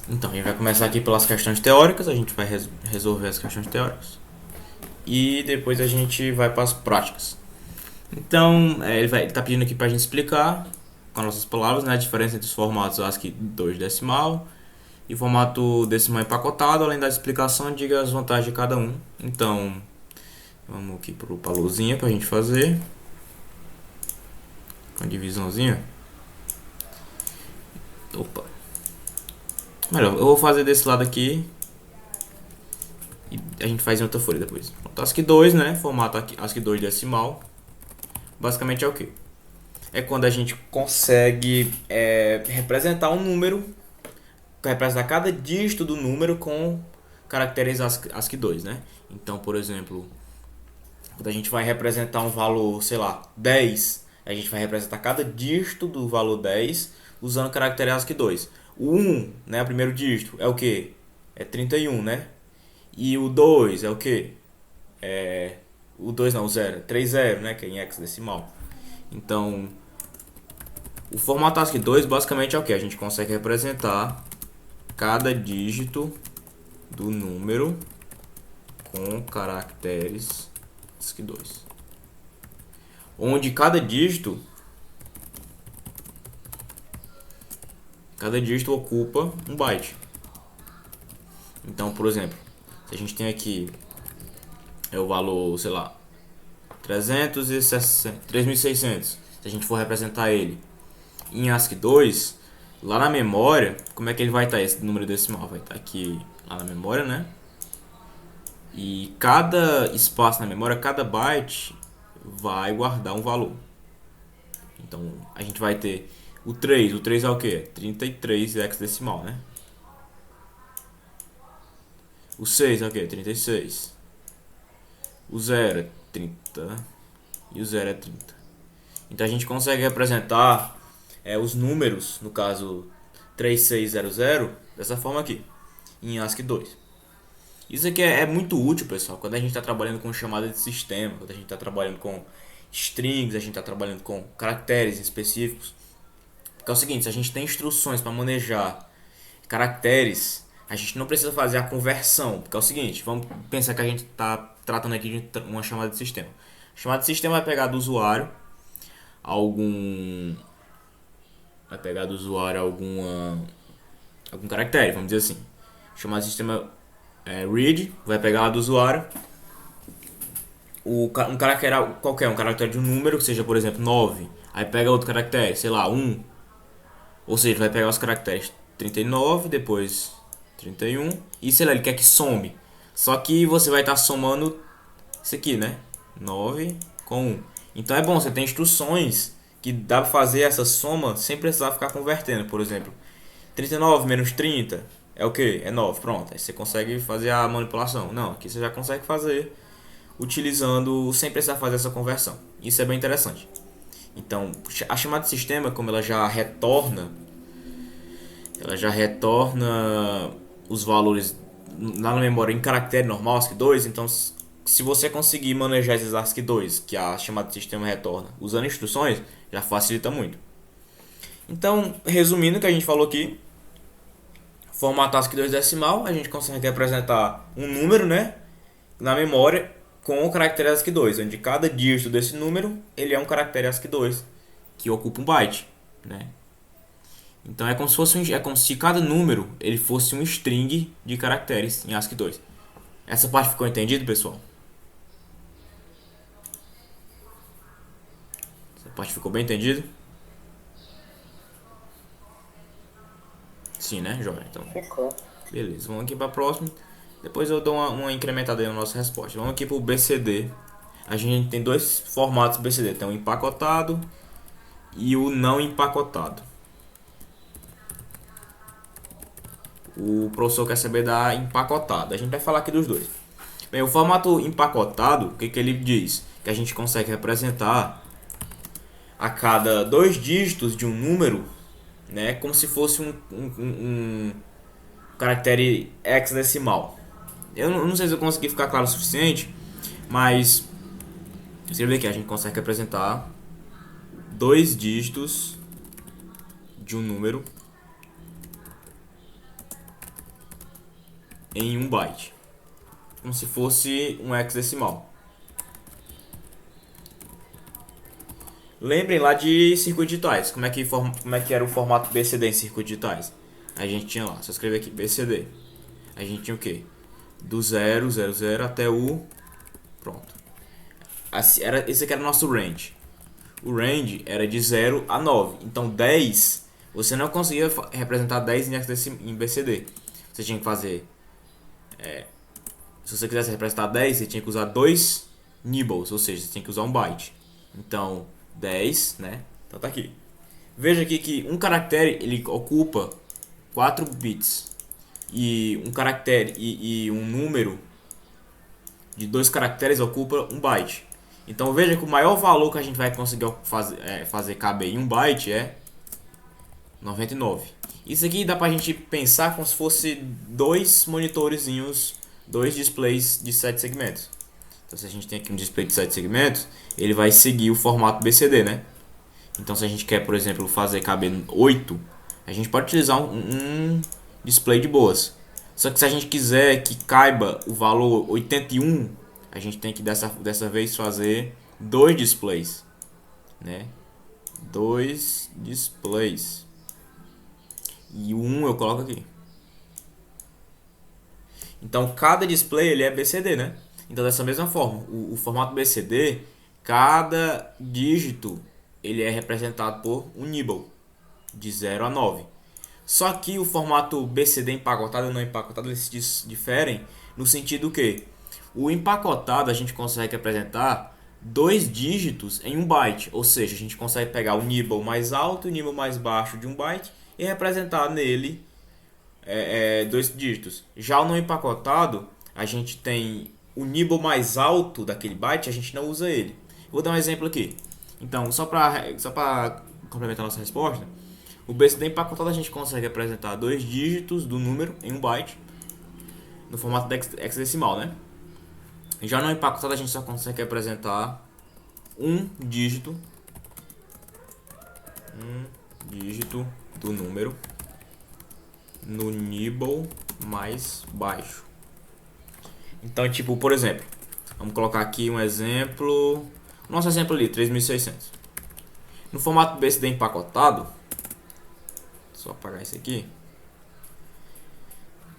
Então, a gente vai começar aqui pelas questões teóricas, a gente vai resolver as questões teóricas e depois a gente vai para as práticas. Então, ele tá pedindo aqui para a gente explicar com as nossas palavras, né, a diferença entre os formatos ASCII 2 decimal e o formato decimal empacotado, além da explicação, diga as vantagens de cada um. Então, vamos aqui para a luzinha para a gente fazer com a divisãozinha. Opa, melhor, eu vou fazer desse lado aqui e a gente faz em outra folha depois. Pronto, ASCII 2, né, formato ASCII 2 decimal, basicamente é o que? É quando a gente consegue representar um número, representar cada dígito do número com caracteres ASCII 2, né? Então, por exemplo, quando a gente vai representar um valor, sei lá, 10, a gente vai representar cada dígito do valor 10 usando caractere ASCII 2. O 1, né, o primeiro dígito, é o que? É 31, né? E o 2 é o que? O 2 não, o 0, 30, né, que é em hexadecimal. Então, o formato ASCII 2 basicamente é o que? A gente consegue representar cada dígito do número com caracteres ASCII 2. Onde cada dígito ocupa um byte. Então, por exemplo, se a gente tem aqui o valor, sei lá, 3.600, se a gente for representar ele em ASCII 2, lá na memória, como é que ele vai estar esse número decimal? Vai estar aqui lá na memória, né? E cada espaço na memória, cada byte vai guardar um valor. Então a gente vai ter o 3. O 3 é o que? 33 hexadecimal, né? O 6 é o que? 36. O 0 é 30. E o 0 é 30. Então a gente consegue representar os números, no caso 3600, dessa forma aqui, em ASCII 2. Isso aqui é muito útil, pessoal, quando a gente está trabalhando com chamada de sistema, quando a gente está trabalhando com strings, a gente está trabalhando com caracteres específicos. Porque é o seguinte, se a gente tem instruções para manejar caracteres, a gente não precisa fazer a conversão. Porque é o seguinte, vamos pensar que a gente está tratando aqui de uma chamada de sistema. A chamada de sistema vai pegar do usuário algum vai pegar do usuário algum caractere, vamos dizer assim. Chamada de sistema read vai pegar lá do usuário um caractere qualquer, um caractere de um número, que seja, por exemplo, 9. Aí pega outro caractere, sei lá, 1. Ou seja, vai pegar os caracteres 39, depois 31. E sei lá, ele quer que some. Só que você vai estar somando isso aqui, né? 9 com 1. Então é bom, você tem instruções que dá pra fazer essa soma sem precisar ficar convertendo. Por exemplo, 39 menos 30 é o que? É 9. Pronto, aí você consegue fazer a manipulação. Não, aqui você já consegue fazer utilizando sem precisar fazer essa conversão. Isso é bem interessante. Então, a chamada de sistema, como ela já retorna os valores lá na memória em caractere normal, ASCII 2, então se você conseguir manejar esses ASCII 2 que a chamada de sistema retorna usando instruções, já facilita muito. Então, resumindo o que a gente falou aqui, formato ASCII 2 decimal, a gente consegue representar um número, né, na memória com o caractere ASCII 2, onde cada dígito desse número ele é um caractere ASCII 2 que ocupa um byte, né? Então é como se cada número ele fosse um string de caracteres em ASCII 2. Essa parte ficou entendida, pessoal? Essa parte ficou bem entendida? Sim, né, Joia? Então, Ficou. beleza. Vamos aqui para a próxima. Depois eu dou uma incrementada aí na nossa resposta. Vamos aqui para o BCD. A gente tem dois formatos BCD. Tem o empacotado e o não empacotado. O professor quer saber da empacotada. A gente vai falar aqui dos dois. Bem, o formato empacotado, o que ele diz? Que a gente consegue representar a cada dois dígitos de um número, né, como se fosse um caractere hexadecimal. Eu não sei se eu consegui ficar claro o suficiente, mas você vê que a gente consegue representar dois dígitos de um número em 1 byte, como se fosse um hexadecimal. Lembrem lá de circuitos digitais, como é que era o formato BCD em circuitos digitais. A gente tinha lá, só escrever aqui, BCD. A gente tinha o que? Do 0, 0, 0 até o... Pronto. Esse aqui era o nosso range. O range era de 0 a 9. Então 10, você não conseguia representar 10 em BCD. Você tinha que fazer... se você quisesse representar 10, você tinha que usar 2 nibbles, ou seja, você tinha que usar 1 byte. Então 10, né? Então tá aqui. Veja aqui que um caractere ele ocupa 4 bits. E um caractere e um número de 2 caracteres ocupa 1 byte. Então veja que o maior valor que a gente vai conseguir fazer caber em 1 byte é 99. Isso aqui dá pra gente pensar como se fosse dois monitorezinhos, dois displays de 7 segmentos. Então se a gente tem aqui um display de 7 segmentos, ele vai seguir o formato BCD, né? Então se a gente quer, por exemplo, fazer caber 8, a gente pode utilizar um display de boas. Só que se a gente quiser que caiba o valor 81, a gente tem que dessa vez fazer dois displays, né? Dois displays. E o 1 eu coloco aqui. Então cada display ele é BCD, né? Então dessa mesma forma, o formato BCD, cada dígito ele é representado por um nibble de 0 a 9. Só que o formato BCD empacotado e não empacotado eles diferem no sentido que o empacotado a gente consegue representar dois dígitos em 1 byte, ou seja, a gente consegue pegar o nibble mais alto e o nibble mais baixo de 1 byte e representar nele dois dígitos. Já o não empacotado, a gente tem o nibble mais alto daquele byte, a gente não usa ele. Vou dar um exemplo aqui. Então, só para complementar a nossa resposta, o BCD empacotado a gente consegue representar dois dígitos do número em 1 byte no formato hexadecimal, né? Já no empacotado a gente só consegue representar um dígito do número no nibble mais baixo. Então, tipo, por exemplo, vamos colocar aqui um exemplo. Nosso exemplo ali, 3600. No formato BCD empacotado, só apagar isso aqui.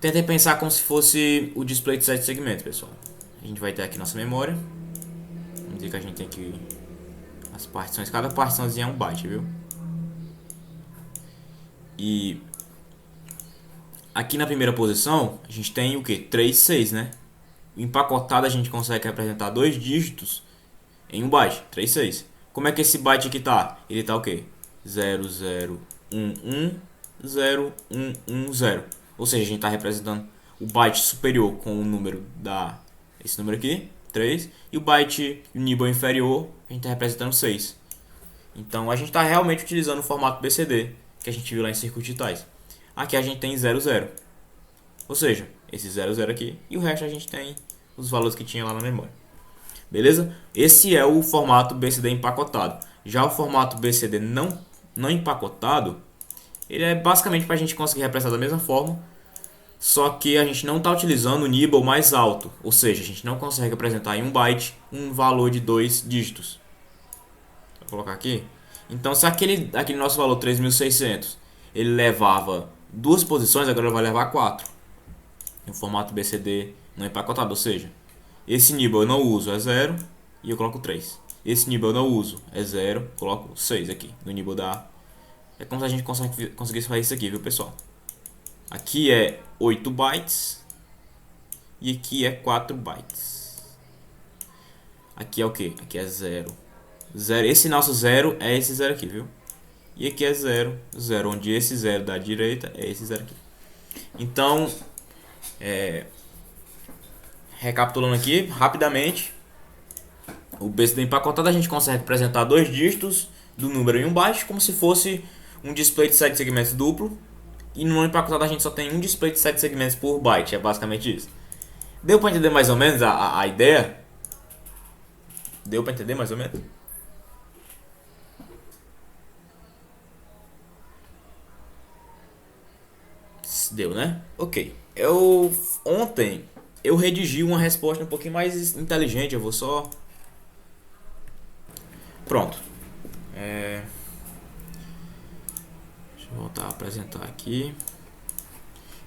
Tentem pensar como se fosse o display de 7 segmentos, pessoal. A gente vai ter aqui nossa memória. Vamos dizer que a gente tem aqui as partições. Cada partiçãozinha é 1 byte, viu? E aqui na primeira posição, a gente tem o que? 3, 6, né? Empacotado a gente consegue representar dois dígitos em 1 byte, 3, 6. Como é que esse byte aqui tá? Ele tá o que? 0, 0, 1, 1, 0, 1, 1, 0. Ou seja, a gente está representando o byte superior com o número esse número aqui, 3, e o byte o nibble inferior, a gente está representando 6. Então a gente está realmente utilizando o formato BCD, que a gente viu lá em circuitos digitais. Aqui a gente tem 0, 0. Ou seja, esse 0, 0 aqui, e o resto a gente tem os valores que tinha lá na memória. Beleza? Esse é o formato BCD empacotado. Já o formato BCD não empacotado, ele é basicamente para a gente conseguir representar da mesma forma, só que a gente não está utilizando o nibble mais alto, ou seja, a gente não consegue representar em 1 byte um valor de 2 dígitos. Vou colocar aqui. Então, se aquele nosso valor 3600 ele levava duas posições, agora ele vai levar 4 no formato BCD não empacotado, ou seja, esse nibble eu não uso, é 0 e eu coloco 3. Esse nibble eu não uso, é 0, coloco 6 aqui no nibble da... É como se a gente conseguisse fazer isso aqui, viu, pessoal? Aqui é 8 bytes e aqui é 4 bytes. Aqui é o que? Aqui é 0. 0. Esse nosso 0 é esse 0 aqui, viu? E aqui é 0, 0, onde esse 0 da direita é esse 0 aqui. Então, recapitulando aqui rapidamente, o BCD empacotado a gente consegue representar dois dígitos do número em 1 byte como se fosse um display de 7 segmentos duplo. E no empacotado a gente só tem um display de 7 segmentos por byte, é basicamente isso. Deu para entender mais ou menos a ideia? Deu para entender mais ou menos? Deu, né? Ok. Eu ontem eu redigi uma resposta um pouquinho mais inteligente. Eu vou só. Pronto. Deixa eu voltar a apresentar aqui.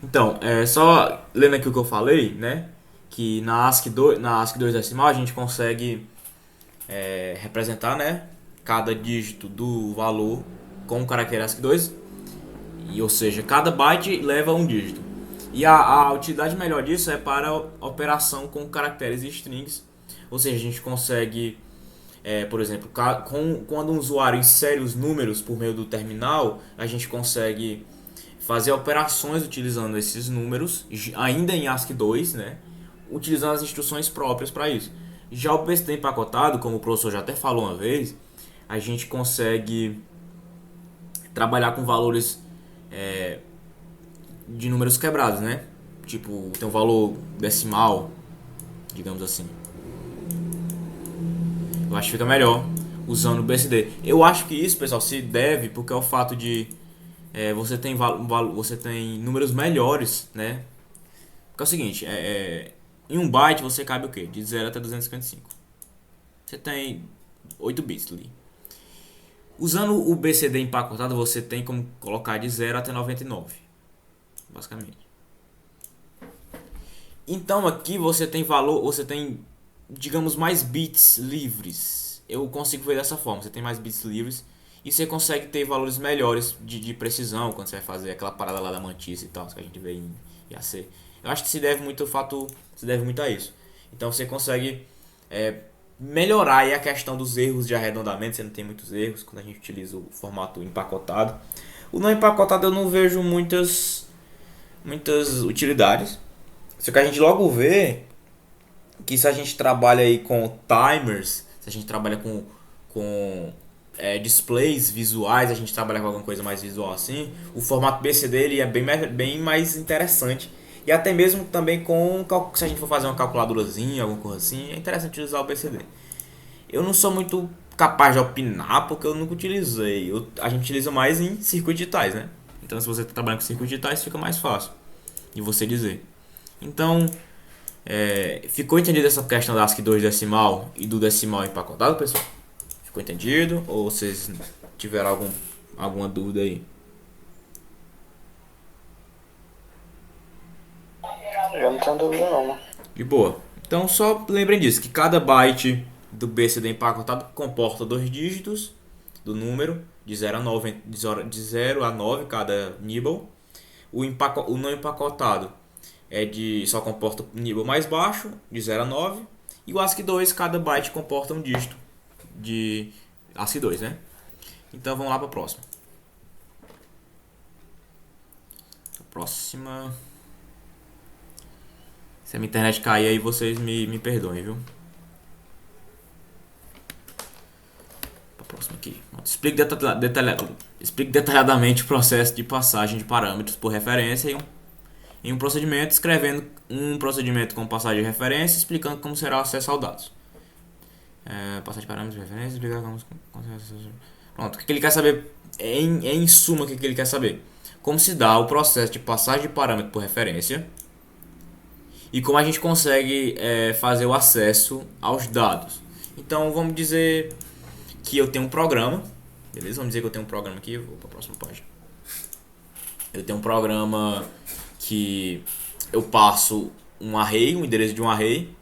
Então, só lendo aqui o que eu falei, né? Que na ASCII 2 decimal a gente consegue representar, né? Cada dígito do valor com o caractere ASCII 2. Ou seja, cada byte leva um dígito. E a utilidade melhor disso é para operação com caracteres e strings. Ou seja, a gente consegue, por exemplo, quando um usuário insere os números por meio do terminal, a gente consegue fazer operações utilizando esses números, ainda em ASCII 2, né? Utilizando as instruções próprias para isso. Já o BCD empacotado, como o professor já até falou uma vez, a gente consegue trabalhar com valores de números quebrados, né? Tipo, tem um valor decimal, digamos assim. Eu acho que fica melhor usando o BSD. Eu acho que isso, pessoal, se deve porque é o fato de você tem números melhores, né? Porque é o seguinte, em um byte você cabe o quê? De 0 até 255. Você tem 8 bits ali. Usando o BCD empacotado, você tem como colocar de 0 até 99, basicamente. Então aqui você tem digamos, mais bits livres. Eu consigo ver dessa forma, você tem mais bits livres e você consegue ter valores melhores de precisão quando você vai fazer aquela parada lá da mantice e tal, que a gente vê em IAC. Eu acho que se deve muito a isso. Então você consegue melhorar aí a questão dos erros de arredondamento, você não tem muitos erros quando a gente utiliza o formato empacotado. O não empacotado eu não vejo muitas utilidades. Só que a gente logo vê que se a gente trabalha aí com timers, se a gente trabalha com displays visuais, a gente trabalha com alguma coisa mais visual assim, o formato BCD ele é bem mais interessante. E até mesmo também se a gente for fazer uma calculadurazinha, alguma coisa assim, é interessante utilizar o BCD. Eu não sou muito capaz de opinar porque eu nunca utilizei. A gente utiliza mais em circuitos digitais, né? Então se você está trabalhando com circuitos digitais fica mais fácil de você dizer. Então, ficou entendido essa questão da ASCII 2 decimal e do decimal empacotado, pessoal? Ficou entendido? Ou vocês tiveram alguma dúvida aí? Eu não tenho dúvida não. De boa. Então só lembrem disso, que cada byte do BCD empacotado comporta 2 dígitos do número de 0 a 9, de 0 a 9 cada nibble. O não empacotado só comporta o nível mais baixo, de 0 a 9. E o ASCII 2, cada byte comporta um dígito de ASCII 2, né? Então vamos lá para a próxima. A próxima. Se a minha internet cair aí, vocês me perdoem, viu? Para a próxima aqui. Explique detalhadamente o processo de passagem de parâmetros por referência em um procedimento, escrevendo um procedimento com passagem de referência, explicando como será o acesso aos dados. Passagem de parâmetros de referência, explicar como... Pronto, o que ele quer saber, em suma, o que ele quer saber? Como se dá o processo de passagem de parâmetro por referência e como a gente consegue fazer o acesso aos dados. Então, vamos dizer que eu tenho um programa, beleza? Vamos dizer que eu tenho um programa aqui, eu vou para a próxima página. Eu tenho um programa que eu passo um array, um endereço de um array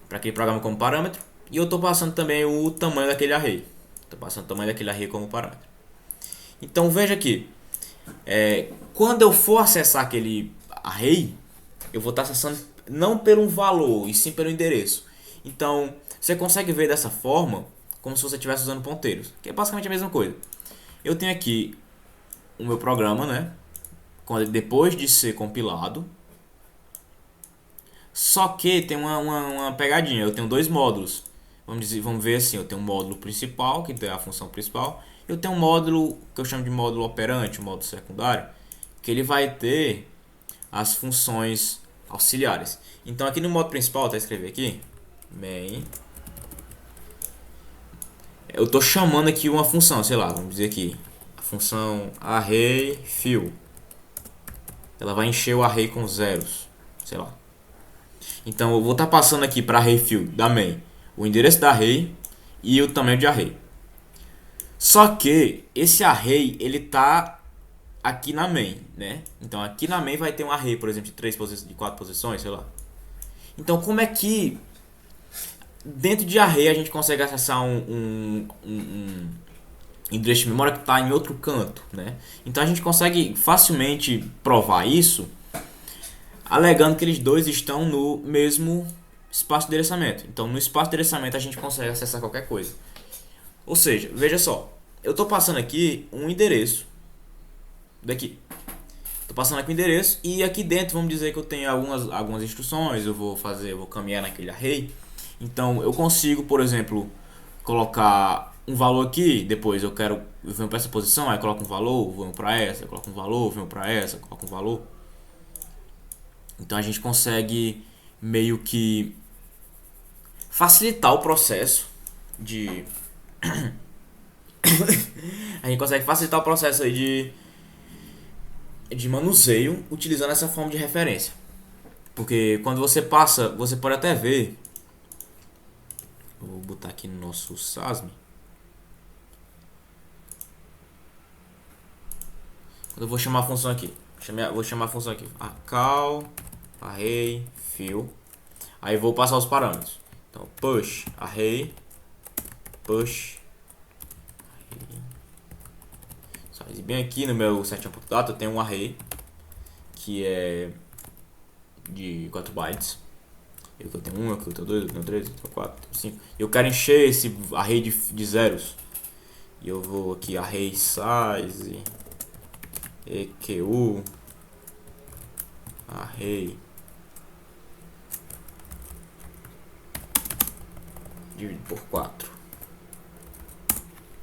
para aquele programa como parâmetro, e eu estou passando também o tamanho daquele array. Estou passando o tamanho daquele array como parâmetro. Então veja aqui, quando eu for acessar aquele array, eu vou estar acessando não pelo valor, e sim pelo endereço. Então você consegue ver dessa forma como se você estivesse usando ponteiros, que é basicamente a mesma coisa. Eu tenho aqui o meu programa, né? Depois de ser compilado. Só que tem uma pegadinha. Eu tenho dois módulos. Vamos ver assim. Eu tenho um módulo principal, que é a função principal. Eu tenho um módulo que eu chamo de módulo operante, um módulo secundário, que ele vai ter as funções auxiliares. Então aqui no módulo principal, tá escrever aqui, main. Eu estou chamando aqui uma função, sei lá, vamos dizer aqui, a função array fill. ela vai encher o array com zeros, sei lá. Então eu vou estar passando aqui para array field da main o endereço da array e o tamanho de array. Só que esse array ele tá aqui na main, né? Então aqui na main vai ter um array, por exemplo, de 4 posições, sei lá. Então como é que dentro de array a gente consegue acessar um endereço de memória que está em outro canto, né? Então a gente consegue facilmente provar isso alegando que eles dois estão no mesmo espaço de endereçamento. Então no espaço de endereçamento a gente consegue acessar qualquer coisa. Ou seja, veja só, eu estou passando aqui um endereço daqui. Estou passando aqui o endereço e aqui dentro vamos dizer que eu tenho algumas instruções, eu vou caminhar naquele array. Então eu consigo, por exemplo, colocar um valor aqui, depois eu venho para essa posição, aí coloco um valor, venho para essa, coloco um valor, venho para essa, coloco um valor. Então a gente consegue meio que facilitar o processo de a gente consegue facilitar o processo aí de manuseio utilizando essa forma de referência. Porque quando você passa, você pode até ver. Eu vou botar aqui no nosso SASM. Quando eu vou chamar a função aqui, vou chamar a função aqui, call array fill. Aí vou passar os parâmetros. Então push array, push array. Bem aqui no meu set.data eu tenho um array que é de 4 bytes. Eu tenho 1, eu tenho 2, eu tenho 3, eu tenho 4, eu tenho 5. Eu quero encher esse array de zeros. E eu vou aqui array size EQU array dividido por 4.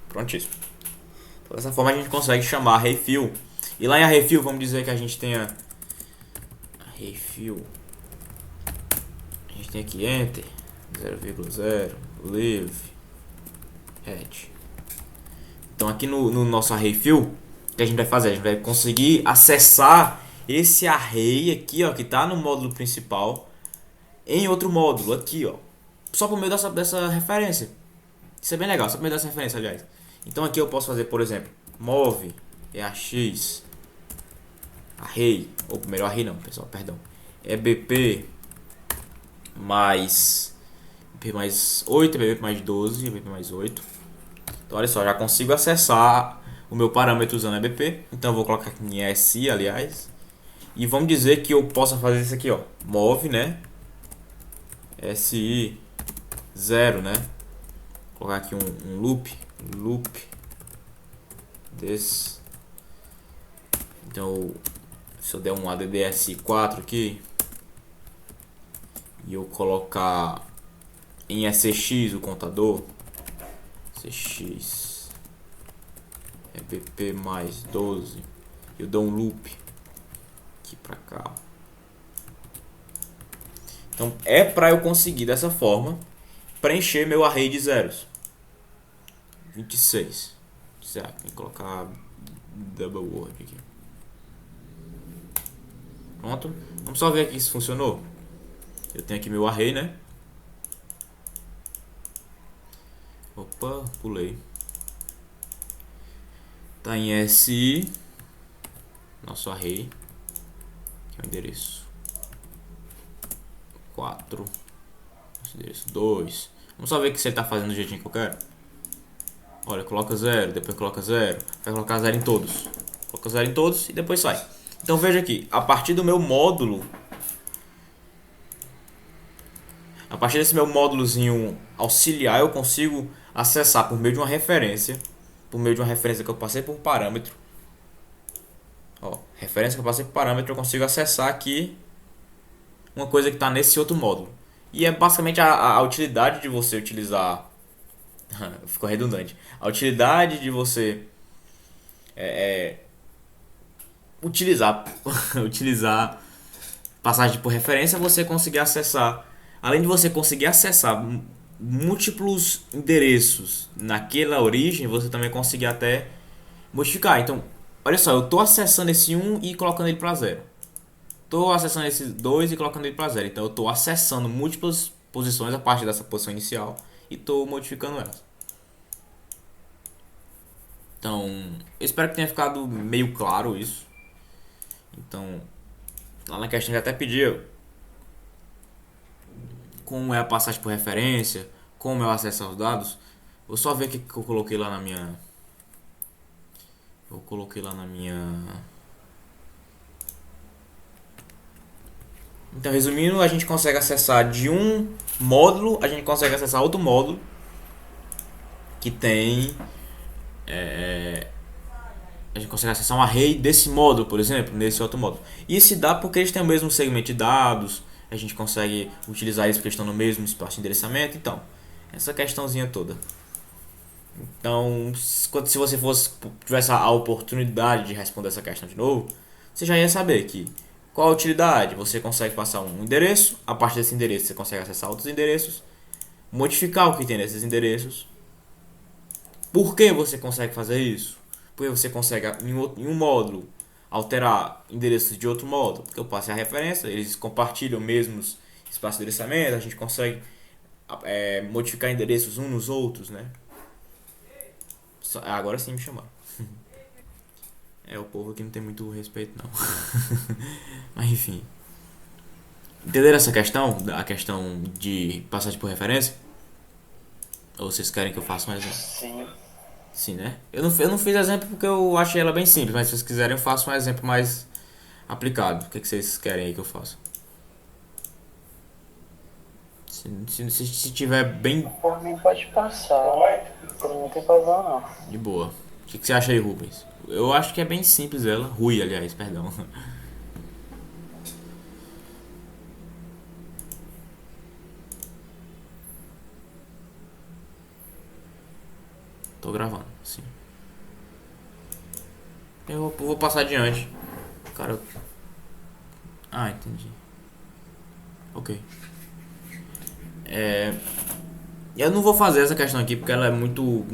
Prontíssimo. Então, dessa forma a gente consegue chamar array fill. E lá em array fill vamos dizer que a gente tenha array fill. A gente tem aqui enter 0,0 leave head. Então aqui no nosso array fill, o que a gente vai fazer? A gente vai conseguir acessar esse array aqui, ó, que está no módulo principal, em outro módulo aqui, ó, só por meio dessa referência. Isso é bem legal, só por meio dessa referência, aliás. Então aqui eu posso fazer, por exemplo, move eax array, ou melhor, array não, pessoal, perdão, ebp mais 8, ebp mais 12, ebp mais 8. Então olha só, já consigo acessar o meu parâmetro usando ebp. Então eu vou colocar aqui em si, aliás. E vamos dizer que eu possa fazer isso aqui, ó, move, né, si 0, né, vou colocar aqui um loop desse. Então se eu der um addS4 aqui e eu colocar em SX o contador, SX ebp mais 12, eu dou um loop aqui pra cá. Então é para eu conseguir dessa forma preencher meu array de zeros. 26. Certo, tem que colocar double word aqui. Pronto. Vamos só ver aqui se funcionou. Eu tenho aqui meu array, né? Opa, pulei. Tá em SI. Nosso array. Que é o endereço 4. Endereço 2. Vamos só ver que você está fazendo do jeitinho que eu quero. Olha, coloca 0, depois coloca 0. Vai colocar 0 em todos. Coloca 0 em todos e depois sai. Então veja aqui, a partir do meu módulo, a partir desse meu módulozinho auxiliar, eu consigo acessar por meio de uma referência. Por meio de uma referência que eu passei por parâmetro. Ó, referência que eu passei por parâmetro, eu consigo acessar aqui uma coisa que está nesse outro módulo. E é basicamente a utilidade de você utilizar. Ficou redundante. A utilidade de você utilizar passagem por referência, você conseguir acessar. Além de você conseguir acessar múltiplos endereços naquela origem, você também conseguir até modificar. Então, olha só, eu estou acessando esse 1 e colocando ele para 0. tô acessando esses dois e colocando ele para zero. Então eu tô acessando múltiplas posições a partir dessa posição inicial e tô modificando elas. Então, eu espero que tenha ficado meio claro isso. Então, lá na questão já até pediu como é a passagem por referência, como é o acesso aos dados. Vou só ver o que eu coloquei lá na minha. Eu coloquei lá na minha. Então, resumindo, a gente consegue acessar de um módulo, a gente consegue acessar outro módulo que tem. A gente consegue acessar um array desse módulo, por exemplo, nesse outro módulo. E se dá porque eles têm o mesmo segmento de dados, a gente consegue utilizar eles porque eles estão no mesmo espaço de endereçamento. Então, essa questãozinha toda. Então, se você tivesse a oportunidade de responder essa questão de novo, você já ia saber que qual a utilidade? Você consegue passar um endereço, a partir desse endereço você consegue acessar outros endereços, modificar o que tem nesses endereços. Por que você consegue fazer isso? Porque você consegue em um módulo alterar endereços de outro módulo, porque eu passei a referência, eles compartilham mesmos espaços de endereçamento, a gente consegue modificar endereços uns nos outros, né? Agora sim me chamaram. O povo aqui não tem muito respeito não. Mas enfim. Entenderam essa questão? A questão de passagem por referência? Ou vocês querem que eu faça um exemplo? Sim. Sim, né? Eu não fiz exemplo porque eu achei ela bem simples, mas se vocês quiserem eu faço um exemplo mais aplicado. O que vocês querem aí que eu faça? Se tiver bem Por mim pode passar. Por mim não tem problema não. de boa. O que você acha aí, Rubens? Eu acho que é bem simples ela. Rui, aliás, perdão. Tô gravando, sim. Eu vou passar adiante. Cara. Entendi. Ok. Eu não vou fazer essa questão aqui porque ela é muito.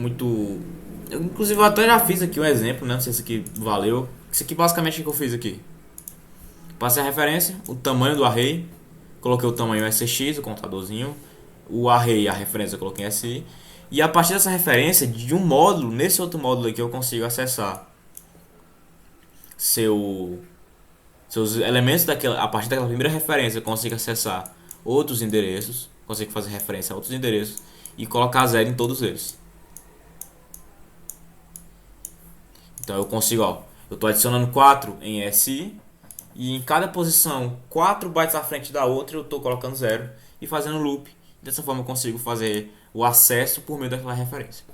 Inclusive eu até já fiz aqui um exemplo, né? Não sei se isso aqui valeu. Isso aqui basicamente é o que eu fiz aqui. Passei a referência, o tamanho do array, coloquei o tamanho SX, o contadorzinho, o array, a referência eu coloquei em SI, e a partir dessa referência, de um módulo, nesse outro módulo aqui eu consigo acessar seus elementos daquela, a partir daquela primeira referência eu consigo acessar outros endereços, consigo fazer referência a outros endereços e colocar zero em todos eles. Então eu consigo, eu estou adicionando 4 em SI e em cada posição 4 bytes à frente da outra eu estou colocando 0 e fazendo loop. Dessa forma eu consigo fazer o acesso por meio daquela referência.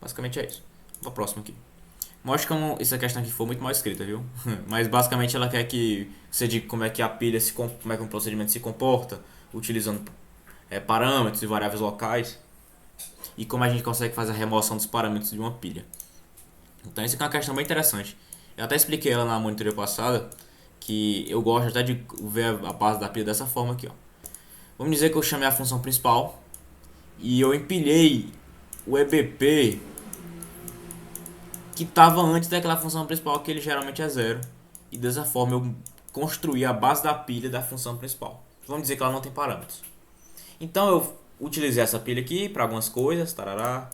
Basicamente é isso. Vou para a próxima aqui. Mostra como essa questão aqui foi muito mal escrita, viu? Mas basicamente ela quer que você diga como é que a pilha como é que um procedimento se comporta, utilizando parâmetros e variáveis locais, e como a gente consegue fazer a remoção dos parâmetros de uma pilha. Então isso aqui é uma questão bem interessante. Eu até expliquei ela na monitoria passada, que eu gosto até de ver a base da pilha dessa forma aqui, ó. Vamos dizer que eu chamei a função principal e eu empilhei o EBP que estava antes daquela função principal, que ele geralmente é zero, e dessa forma eu construí a base da pilha da função principal. Vamos dizer que ela não tem parâmetros. Então eu utilizei essa pilha aqui para algumas coisas, tarará,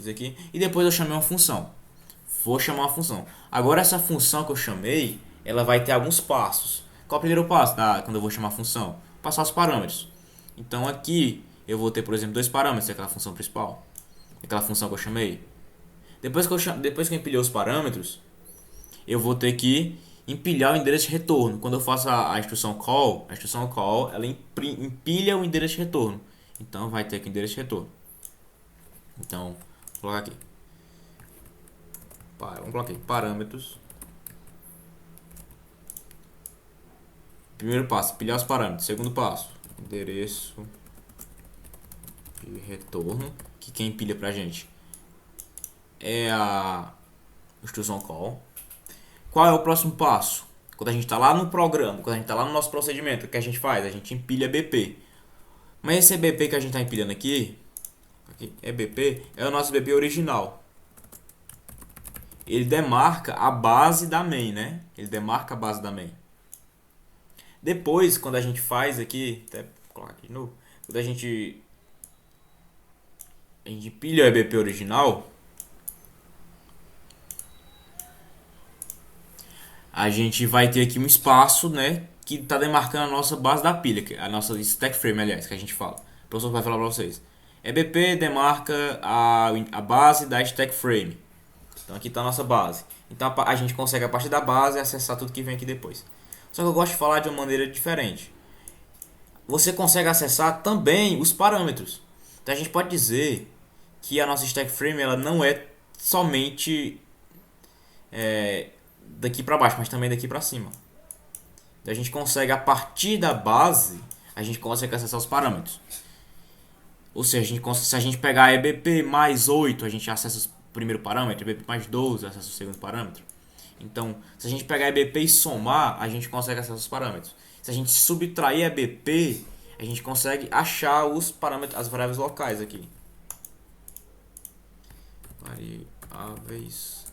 aqui, e depois eu chamei uma função. Vou chamar uma função. Agora essa função que eu chamei, ela vai ter alguns passos. Qual é o primeiro passo? Quando eu vou chamar a função? Passar os parâmetros. Então aqui eu vou ter, por exemplo, dois parâmetros daquela função principal, aquela função que eu chamei. Depois que eu empilhei os parâmetros, eu vou ter que empilhar o endereço de retorno. Quando eu faço a instrução call ela empilha o endereço de retorno. Então vai ter aqui o endereço de retorno. Então, vou colocar aqui. Vamos colocar aqui, parâmetros. Primeiro passo, empilhar os parâmetros. Segundo passo, endereço de retorno, que quem empilha pra gente é a instrução call. Qual é o próximo passo? Quando a gente está lá no programa, quando a gente está lá no nosso procedimento, o que a gente faz? A gente empilha BP. Mas esse BP que a gente está empilhando aqui é BP, é o nosso BP original. ele demarca a base da main, né? Ele demarca a base da main. Depois, quando a gente faz aqui, até colocar aqui de novo, quando a gente pilha o EBP original, a gente vai ter aqui um espaço, né, que está demarcando a nossa base da pilha, a nossa stack frame, aliás, que a gente fala. O professor vai falar para vocês. EBP demarca a base da stack frame. Então aqui está a nossa base. Então a gente consegue a partir da base acessar tudo que vem aqui depois. Só que eu gosto de falar de uma maneira diferente. Você consegue acessar também os parâmetros. Então a gente pode dizer que a nossa stack frame ela não é somente daqui para baixo, mas também daqui para cima. Então a gente consegue, a partir da base, a gente consegue acessar os parâmetros. Ou seja, se a gente pegar EBP mais 8, a gente acessa o primeiro parâmetro, EBP mais 12, acessa o segundo parâmetro. Então, se a gente pegar EBP e somar, a gente consegue acessar os parâmetros. Se a gente subtrair EBP, a gente consegue achar os parâmetros, as variáveis locais aqui. Variáveis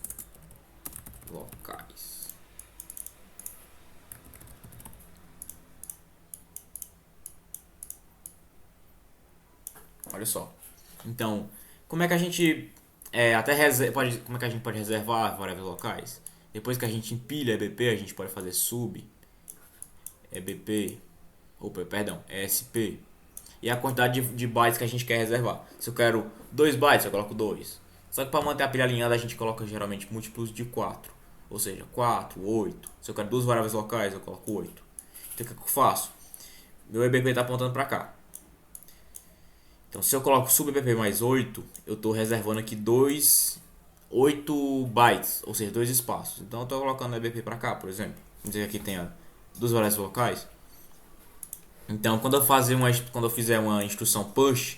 locais. Olha só. Então, como é que a gente como é que a gente pode reservar variáveis locais? Depois que a gente empilha EBP, a gente pode fazer sub EBP, ESP, e a quantidade de bytes que a gente quer reservar. Se eu quero 2 bytes, eu coloco 2. Só que para manter a pilha alinhada, a gente coloca geralmente múltiplos de 4. Ou seja, 4, 8. Se eu quero 2 variáveis locais, eu coloco 8. Então o que eu faço? Meu EBP está apontando para cá. Então se eu coloco sub EBP mais 8, eu estou reservando aqui 8 bytes, ou seja, 2 espaços. Então eu estou colocando o EBP para cá, por exemplo. Vamos dizer que aqui tenha 2 variáveis locais. Então quando eu fizer uma instrução push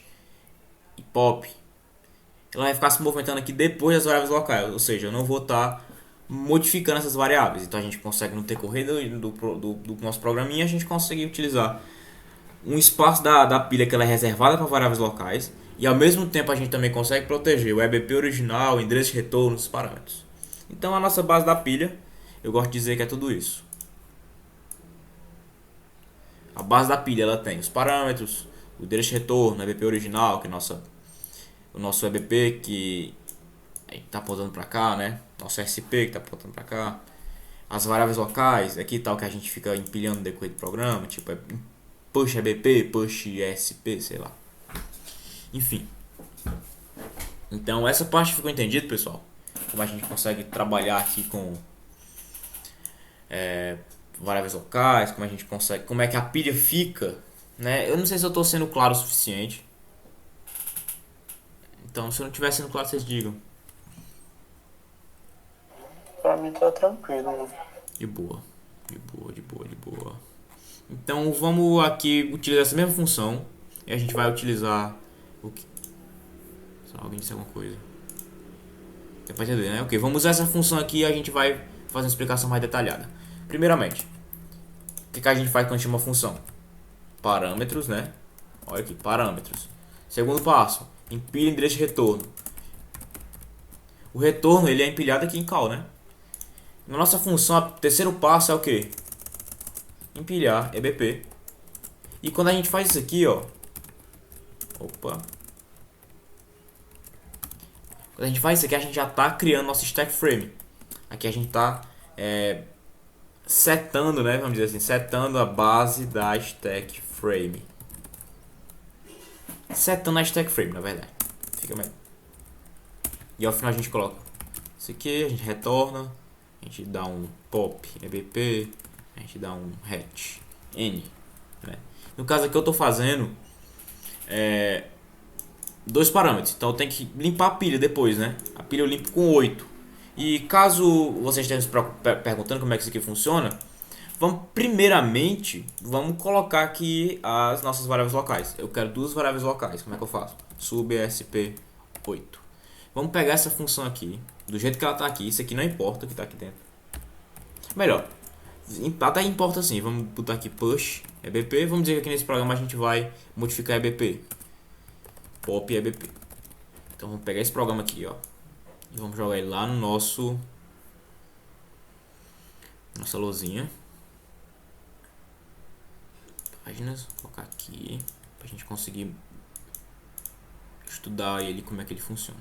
e pop, ela vai ficar se movimentando aqui depois das variáveis locais. Ou seja, eu não vou estar modificando essas variáveis. Então a gente consegue, no decorrer do nosso programinha, a gente consegue utilizar um espaço da pilha que ela é reservada para variáveis locais, e ao mesmo tempo a gente também consegue proteger o EBP original, o endereço de retorno, os parâmetros. Então a nossa base da pilha, eu gosto de dizer que é tudo isso. A base da pilha ela tem os parâmetros, o endereço de retorno, o EBP original, que é o nosso EBP que está apontando para cá, né? Nosso SP que está apontando para cá. As variáveis locais, aqui tal que a gente fica empilhando no decorrer do programa, tipo push EBP, push ESP, sei lá. Enfim. Então essa parte ficou entendida, pessoal? Como a gente consegue trabalhar aqui com variáveis locais, como é que a pilha fica, né? Eu não sei se eu estou sendo claro o suficiente. Então se eu não estiver sendo claro, vocês digam. Pra mim tá tranquilo, né? De boa. De boa, de boa, de boa. Então vamos aqui utilizar essa mesma função e a gente vai utilizar o que? Só alguém disse alguma coisa. Você vai entender, né? Ok, vamos usar essa função aqui e a gente vai fazer uma explicação mais detalhada. Primeiramente, o que a gente faz quando a gente chama uma função? Parâmetros, né? Olha aqui, parâmetros. Segundo passo, empilha endereço de retorno. O retorno ele é empilhado aqui em call, né? Na nossa função, o terceiro passo é o que? Empilhar EBP. E quando a gente faz isso aqui, ó. Opa. Quando a gente faz isso aqui, a gente já está criando nosso stack frame. Aqui a gente está setando, né? Vamos dizer assim, setando a base da stack frame. Setando a stack frame, na verdade. Fica melhor. E ao final a gente coloca isso aqui, a gente retorna, a gente dá um pop EBP, a gente dá um hatch n. Né? No caso aqui eu estou fazendo 2 parâmetros, então eu tenho que limpar a pilha depois, né? A pilha eu limpo com 8. E caso vocês estejam se perguntando como é que isso aqui funciona, primeiramente vamos colocar aqui as nossas variáveis locais. Eu quero 2 variáveis locais, como é que eu faço? Sub ESP 8. Vamos pegar essa função aqui, do jeito que ela está aqui. Isso aqui não importa o que está aqui dentro. Melhor, até importa sim. Vamos botar aqui push EBP. Vamos dizer que aqui nesse programa a gente vai modificar EBP. Pop EBP. Então vamos pegar esse programa aqui, ó. E vamos jogar ele lá no nossa luzinha. Páginas, vou colocar aqui pra gente conseguir estudar ele, como é que ele funciona.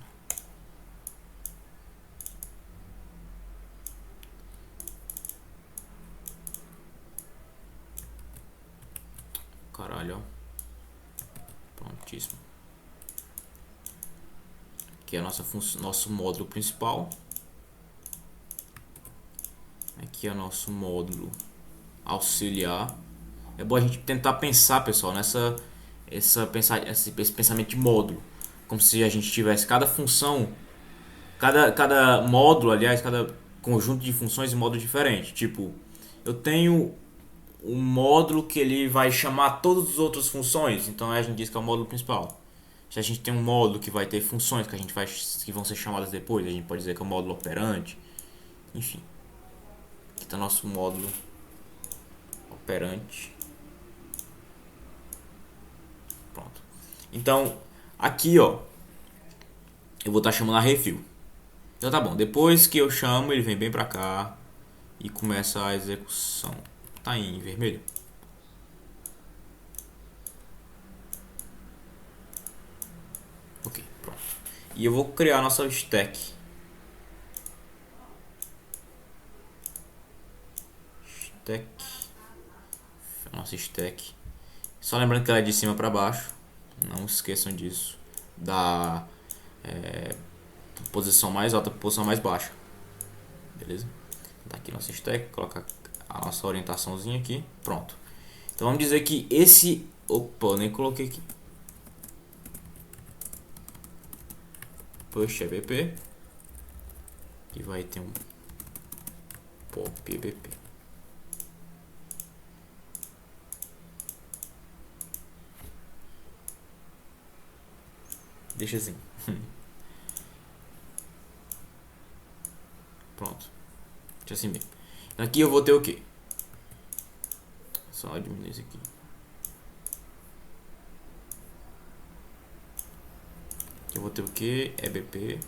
Caralho, ó. Prontíssimo. Aqui é nosso módulo principal. Aqui é nosso módulo auxiliar. É bom a gente tentar pensar, pessoal, esse pensamento de módulo. Como se a gente tivesse cada função, cada módulo, aliás, cada conjunto de funções e módulo diferente. Tipo, eu tenho um módulo que ele vai chamar todas as outras funções, então a gente diz que é o módulo principal. Se a gente tem um módulo que vai ter funções que vão ser chamadas depois, a gente pode dizer que é o módulo operante. Enfim, aqui está nosso módulo operante. Pronto. Então, aqui, ó, eu vou estar chamando a refil. Então tá bom, depois que eu chamo, ele vem bem pra cá e começa a execução. Tá em vermelho. Ok, pronto. E eu vou criar a nossa stack. Nossa stack. Só lembrando que ela é de cima para baixo. Não esqueçam disso. Da posição mais alta para posição mais baixa. Beleza? Tá aqui nossa stack. Colocar a nossa orientaçãozinha aqui. Pronto. Então vamos dizer que esse... Opa, eu nem coloquei aqui. Push EBP. E vai ter um pop EBP. Deixa assim. Pronto. Deixa assim mesmo. Então aqui eu vou ter o quê? Só diminuir isso aqui. Aqui eu vou ter o quê? EBP.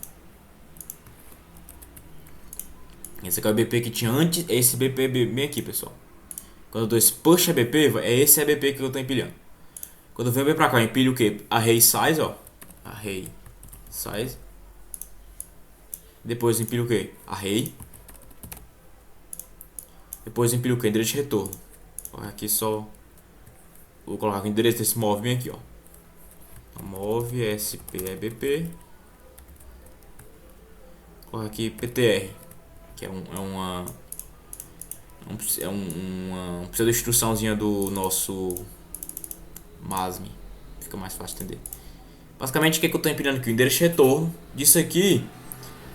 Esse aqui é o EBP que tinha antes. É esse BP bem aqui, pessoal. Quando eu dou esse push EBP, é esse EBP que eu tô empilhando. Quando eu venho bem pra cá, eu empilho o quê? Array size, ó. Array size. Depois eu empilho o quê? Array. Depois eu empilho o quê? Endereço de retorno. Aqui só... Vou colocar o endereço desse move bem aqui, ó. Então, move sp ebp. Colocar aqui ptr, que é uma pseudo-instruçãozinha do nosso MASM. Fica mais fácil de entender. Basicamente, o que eu estou empilhando aqui? O endereço de retorno disso aqui.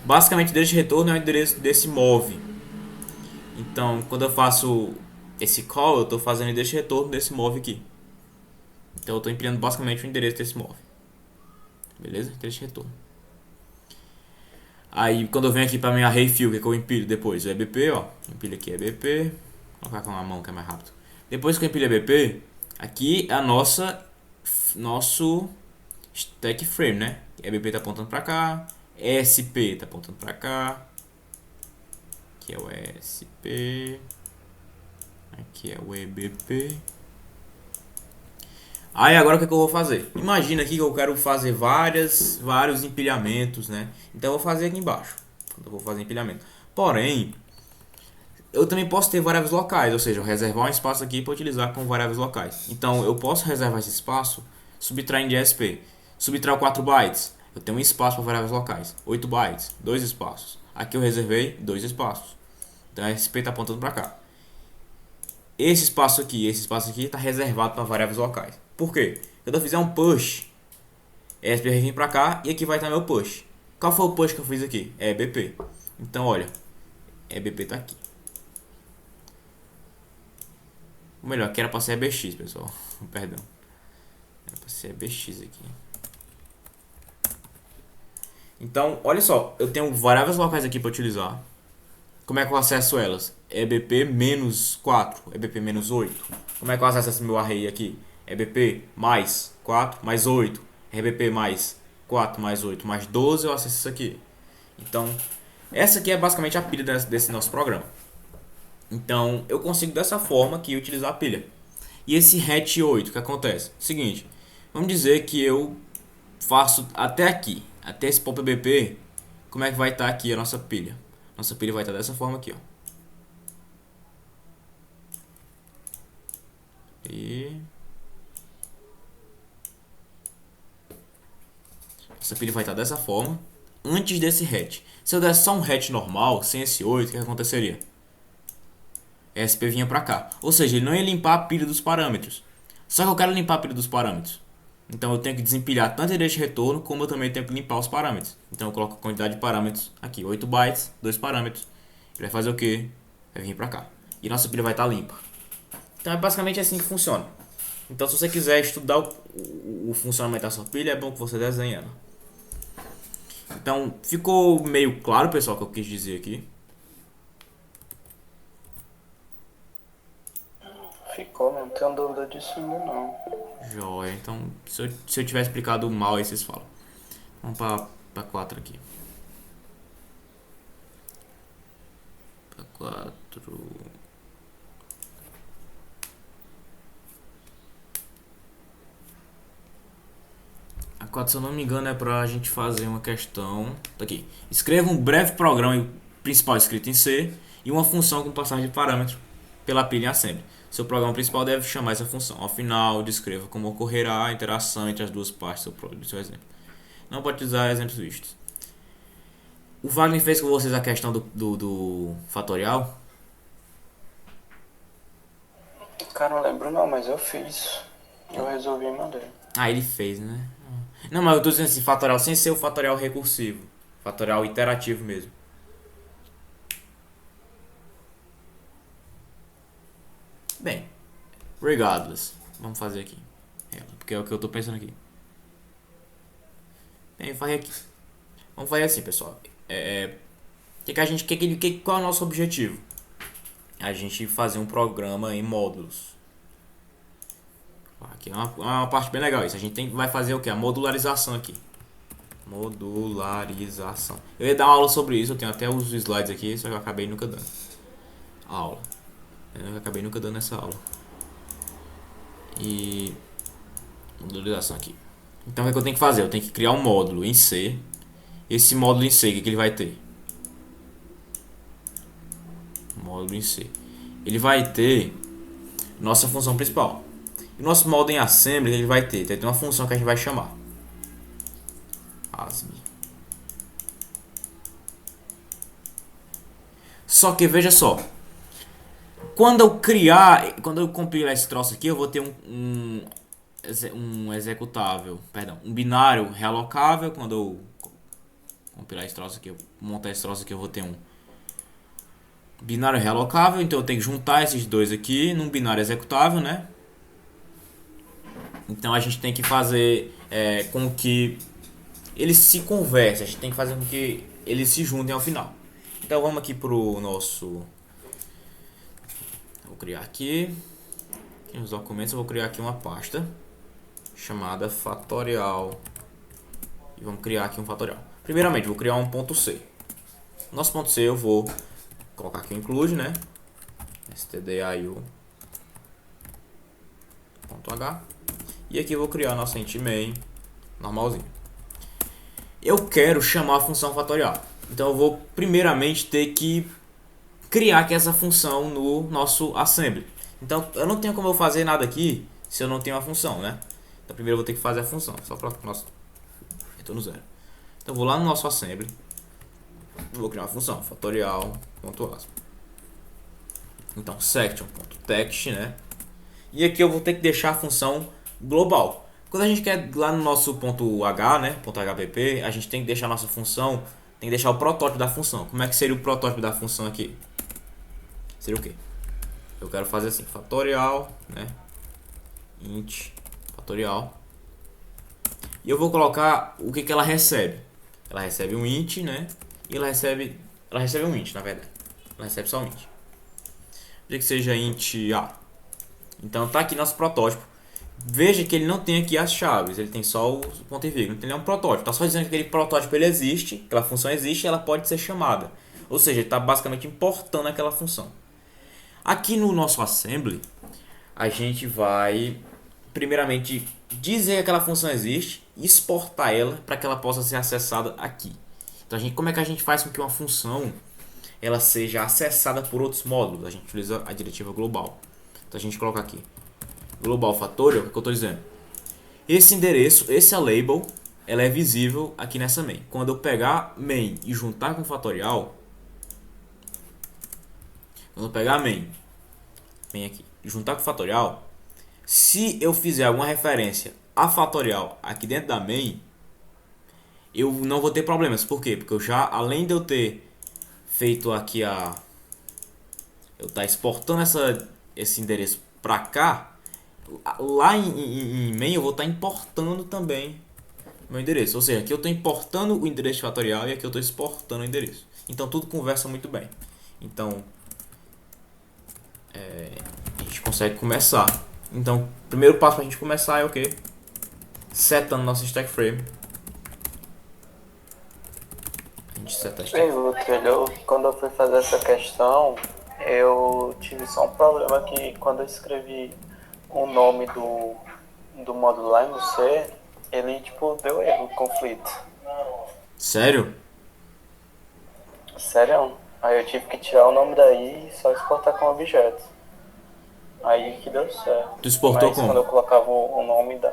Basicamente, o endereço de retorno é o endereço desse move. Então, quando eu faço esse call, eu estou fazendo o endereço de retorno desse move aqui. Então, eu estou empilhando basicamente o endereço desse move. Beleza? Endereço de retorno. Aí, quando eu venho aqui para minha array fill, o que eu empilho depois? O EBP, ó. Empilho aqui EBP. Vou colocar com a mão que é mais rápido. Depois que eu empilho EBP, aqui é a nosso stack frame, né? EBP tá apontando para cá. ESP tá apontando para cá. Aqui é o ESP. Aqui é o EBP. Aí agora o que eu vou fazer? Imagina aqui que eu quero fazer vários empilhamentos, né? Então eu vou fazer aqui embaixo, quando eu vou fazer empilhamento. Porém, eu também posso ter variáveis locais, ou seja, eu reservar um espaço aqui para utilizar com variáveis locais. Então eu posso reservar esse espaço subtraindo de ESP. Subtrair 4 bytes, eu tenho um espaço para variáveis locais. 8 bytes, 2 espaços. Aqui eu reservei 2 espaços. Então a ESP está apontando para cá. Esse espaço aqui está reservado para variáveis locais. Por quê? Quando eu fizer um push, ESP vai vir para cá e aqui vai estar meu push. Qual foi o push que eu fiz aqui? É EBP. Então, olha, EBP está aqui. Ou melhor, aqui era para ser EBX, pessoal. Perdão. Era para ser EBX aqui. Então, olha só, eu tenho variáveis locais aqui para utilizar. Como é que eu acesso elas? EBP menos 4, EBP menos 8. Como é que eu acesso esse meu array aqui? EBP mais 4 mais 8. EBP mais 4 mais 8 mais 12, eu acesso isso aqui. Então, essa aqui é basicamente a pilha desse nosso programa. Então, eu consigo dessa forma aqui utilizar a pilha. E esse hatch 8, o que acontece? Seguinte, vamos dizer que eu faço até aqui, até esse ponto BP, como é que vai estar aqui a nossa pilha? Nossa pilha vai estar dessa forma aqui, ó. E essa pilha vai estar dessa forma antes desse hatch. Se eu desse só um hatch normal, sem esse 8, o que aconteceria? SP vinha pra cá. Ou seja, ele não ia limpar a pilha dos parâmetros. Só que eu quero limpar a pilha dos parâmetros. Então eu tenho que desempilhar tanto a de retorno, como eu também tenho que limpar os parâmetros. Então eu coloco a quantidade de parâmetros aqui, 8 bytes, 2 parâmetros. Ele vai fazer o quê? Vai vir pra cá. E nossa pilha vai estar limpa. Então é basicamente assim que funciona. Então se você quiser estudar o funcionamento da sua pilha, é bom que você desenhe ela. Então ficou meio claro, pessoal, o que eu quis dizer aqui. Ficou, não tenho dúvida disso ainda não. Joia, então se eu tiver explicado mal aí vocês falam. Vamos pra 4 aqui. Pra 4. A 4, se eu não me engano, é pra gente fazer uma questão. Tá aqui. Escreva um breve programa principal escrito em C e uma função com passagem de parâmetro pela pilha em assembly. Seu programa principal deve chamar essa função. Ao final, descreva como ocorrerá a interação entre as duas partes do seu exemplo. Não pode usar exemplos vistos. O Wagner fez com vocês a questão do fatorial? Cara, não lembro não, mas eu fiz. Eu resolvi e mandei. Ah, ele fez, né? Não, mas eu tô dizendo assim, fatorial sem ser o fatorial recursivo. Fatorial iterativo mesmo. Bem, regardless. Vamos fazer aqui. Porque é o que eu tô pensando aqui. Bem, faz aqui. Vamos fazer assim, pessoal. Qual é o nosso objetivo? A gente fazer um programa em módulos. Aqui é uma parte bem legal isso. A gente vai fazer o que? A modularização aqui. Modularização. Eu ia dar uma aula sobre isso, eu tenho até os slides aqui, só que eu acabei nunca dando aula. Eu acabei nunca dando essa aula. E modularização aqui. Então o que eu tenho que fazer? Eu tenho que criar um módulo em C. Esse módulo em C, o que ele vai ter? Módulo em C. Ele vai ter nossa função principal. E nosso módulo em assembly ele vai ter uma função que a gente vai chamar ASM. Só que veja só, quando eu compilar esse troço aqui, eu vou ter um executável, perdão, um binário realocável. Quando eu compilar esse troço aqui, eu montar esse troço aqui, eu vou ter um binário realocável. Então eu tenho que juntar esses dois aqui num binário executável, né? Então a gente tem que fazer com que eles se conversem, a gente tem que fazer com que eles se juntem ao final. Então vamos aqui pro nosso... Vou criar aqui nos documentos, eu vou criar aqui uma pasta chamada fatorial. E vamos criar aqui um fatorial. Primeiramente, vou criar um ponto C. Nosso ponto C eu vou colocar aqui o include, né? stdio ponto h. E aqui eu vou criar a nossa int main normalzinho. Eu quero chamar a função fatorial. Então eu vou primeiramente ter que criar aqui essa função no nosso assembly. Então eu não tenho como eu fazer nada aqui se eu não tenho a função, né? Então primeiro eu vou ter que fazer a função. Só para o nosso retorno zero. Então eu vou lá no nosso assembly. Vou criar uma função fatorial.asm. Então section.text, né? E aqui eu vou ter que deixar a função global. Quando a gente quer lá no nosso ponto .h, né, ponto .hpp, a gente tem que deixar a nossa função, tem que deixar o protótipo da função. Como é que seria o protótipo da função aqui? Seria o quê? Eu quero fazer assim, fatorial, né, int fatorial. E eu vou colocar o que ela recebe. Ela recebe um int, né, e ela recebe um int, na verdade. Ela recebe só um int. Vou dizer que seja int a. Então tá aqui nosso protótipo. Veja que ele não tem aqui as chaves, ele tem só o ponto e vírgula, então ele é um protótipo. Tá só dizendo que aquele protótipo ele existe, aquela função existe e ela pode ser chamada. Ou seja, ele está basicamente importando aquela função. Aqui no nosso assembly, a gente vai primeiramente dizer que aquela função existe e exportar ela para que ela possa ser acessada aqui. Então, como é que a gente faz com que uma função ela seja acessada por outros módulos? A gente utiliza a diretiva global. Então a gente coloca aqui global factorial, o que eu estou dizendo? Esse endereço, esse label, ela é visível aqui nessa main. Quando eu pegar main e juntar com fatorial, quando eu pegar main aqui e juntar com fatorial, se eu fizer alguma referência a fatorial aqui dentro da main, eu não vou ter problemas. Por quê? Porque eu já, além de eu ter feito aqui eu estar exportando esse endereço para cá, lá em main eu vou estar importando também meu endereço. Ou seja, aqui eu estou importando o endereço fatorial e aqui eu estou exportando o endereço. Então tudo conversa muito bem. Então a gente consegue começar. Então o primeiro passo para a gente começar é o que? Setando nosso stack frame. A gente seta stack frame. Quando eu fui fazer essa questão, eu tive só um problema que quando eu escrevi o nome do módulo lá no C, ele tipo deu erro, conflito. Sério? Sério? Aí eu tive que tirar o nome daí e só exportar como objeto. Aí que deu certo. Tu exportou como? Quando eu colocava o nome da...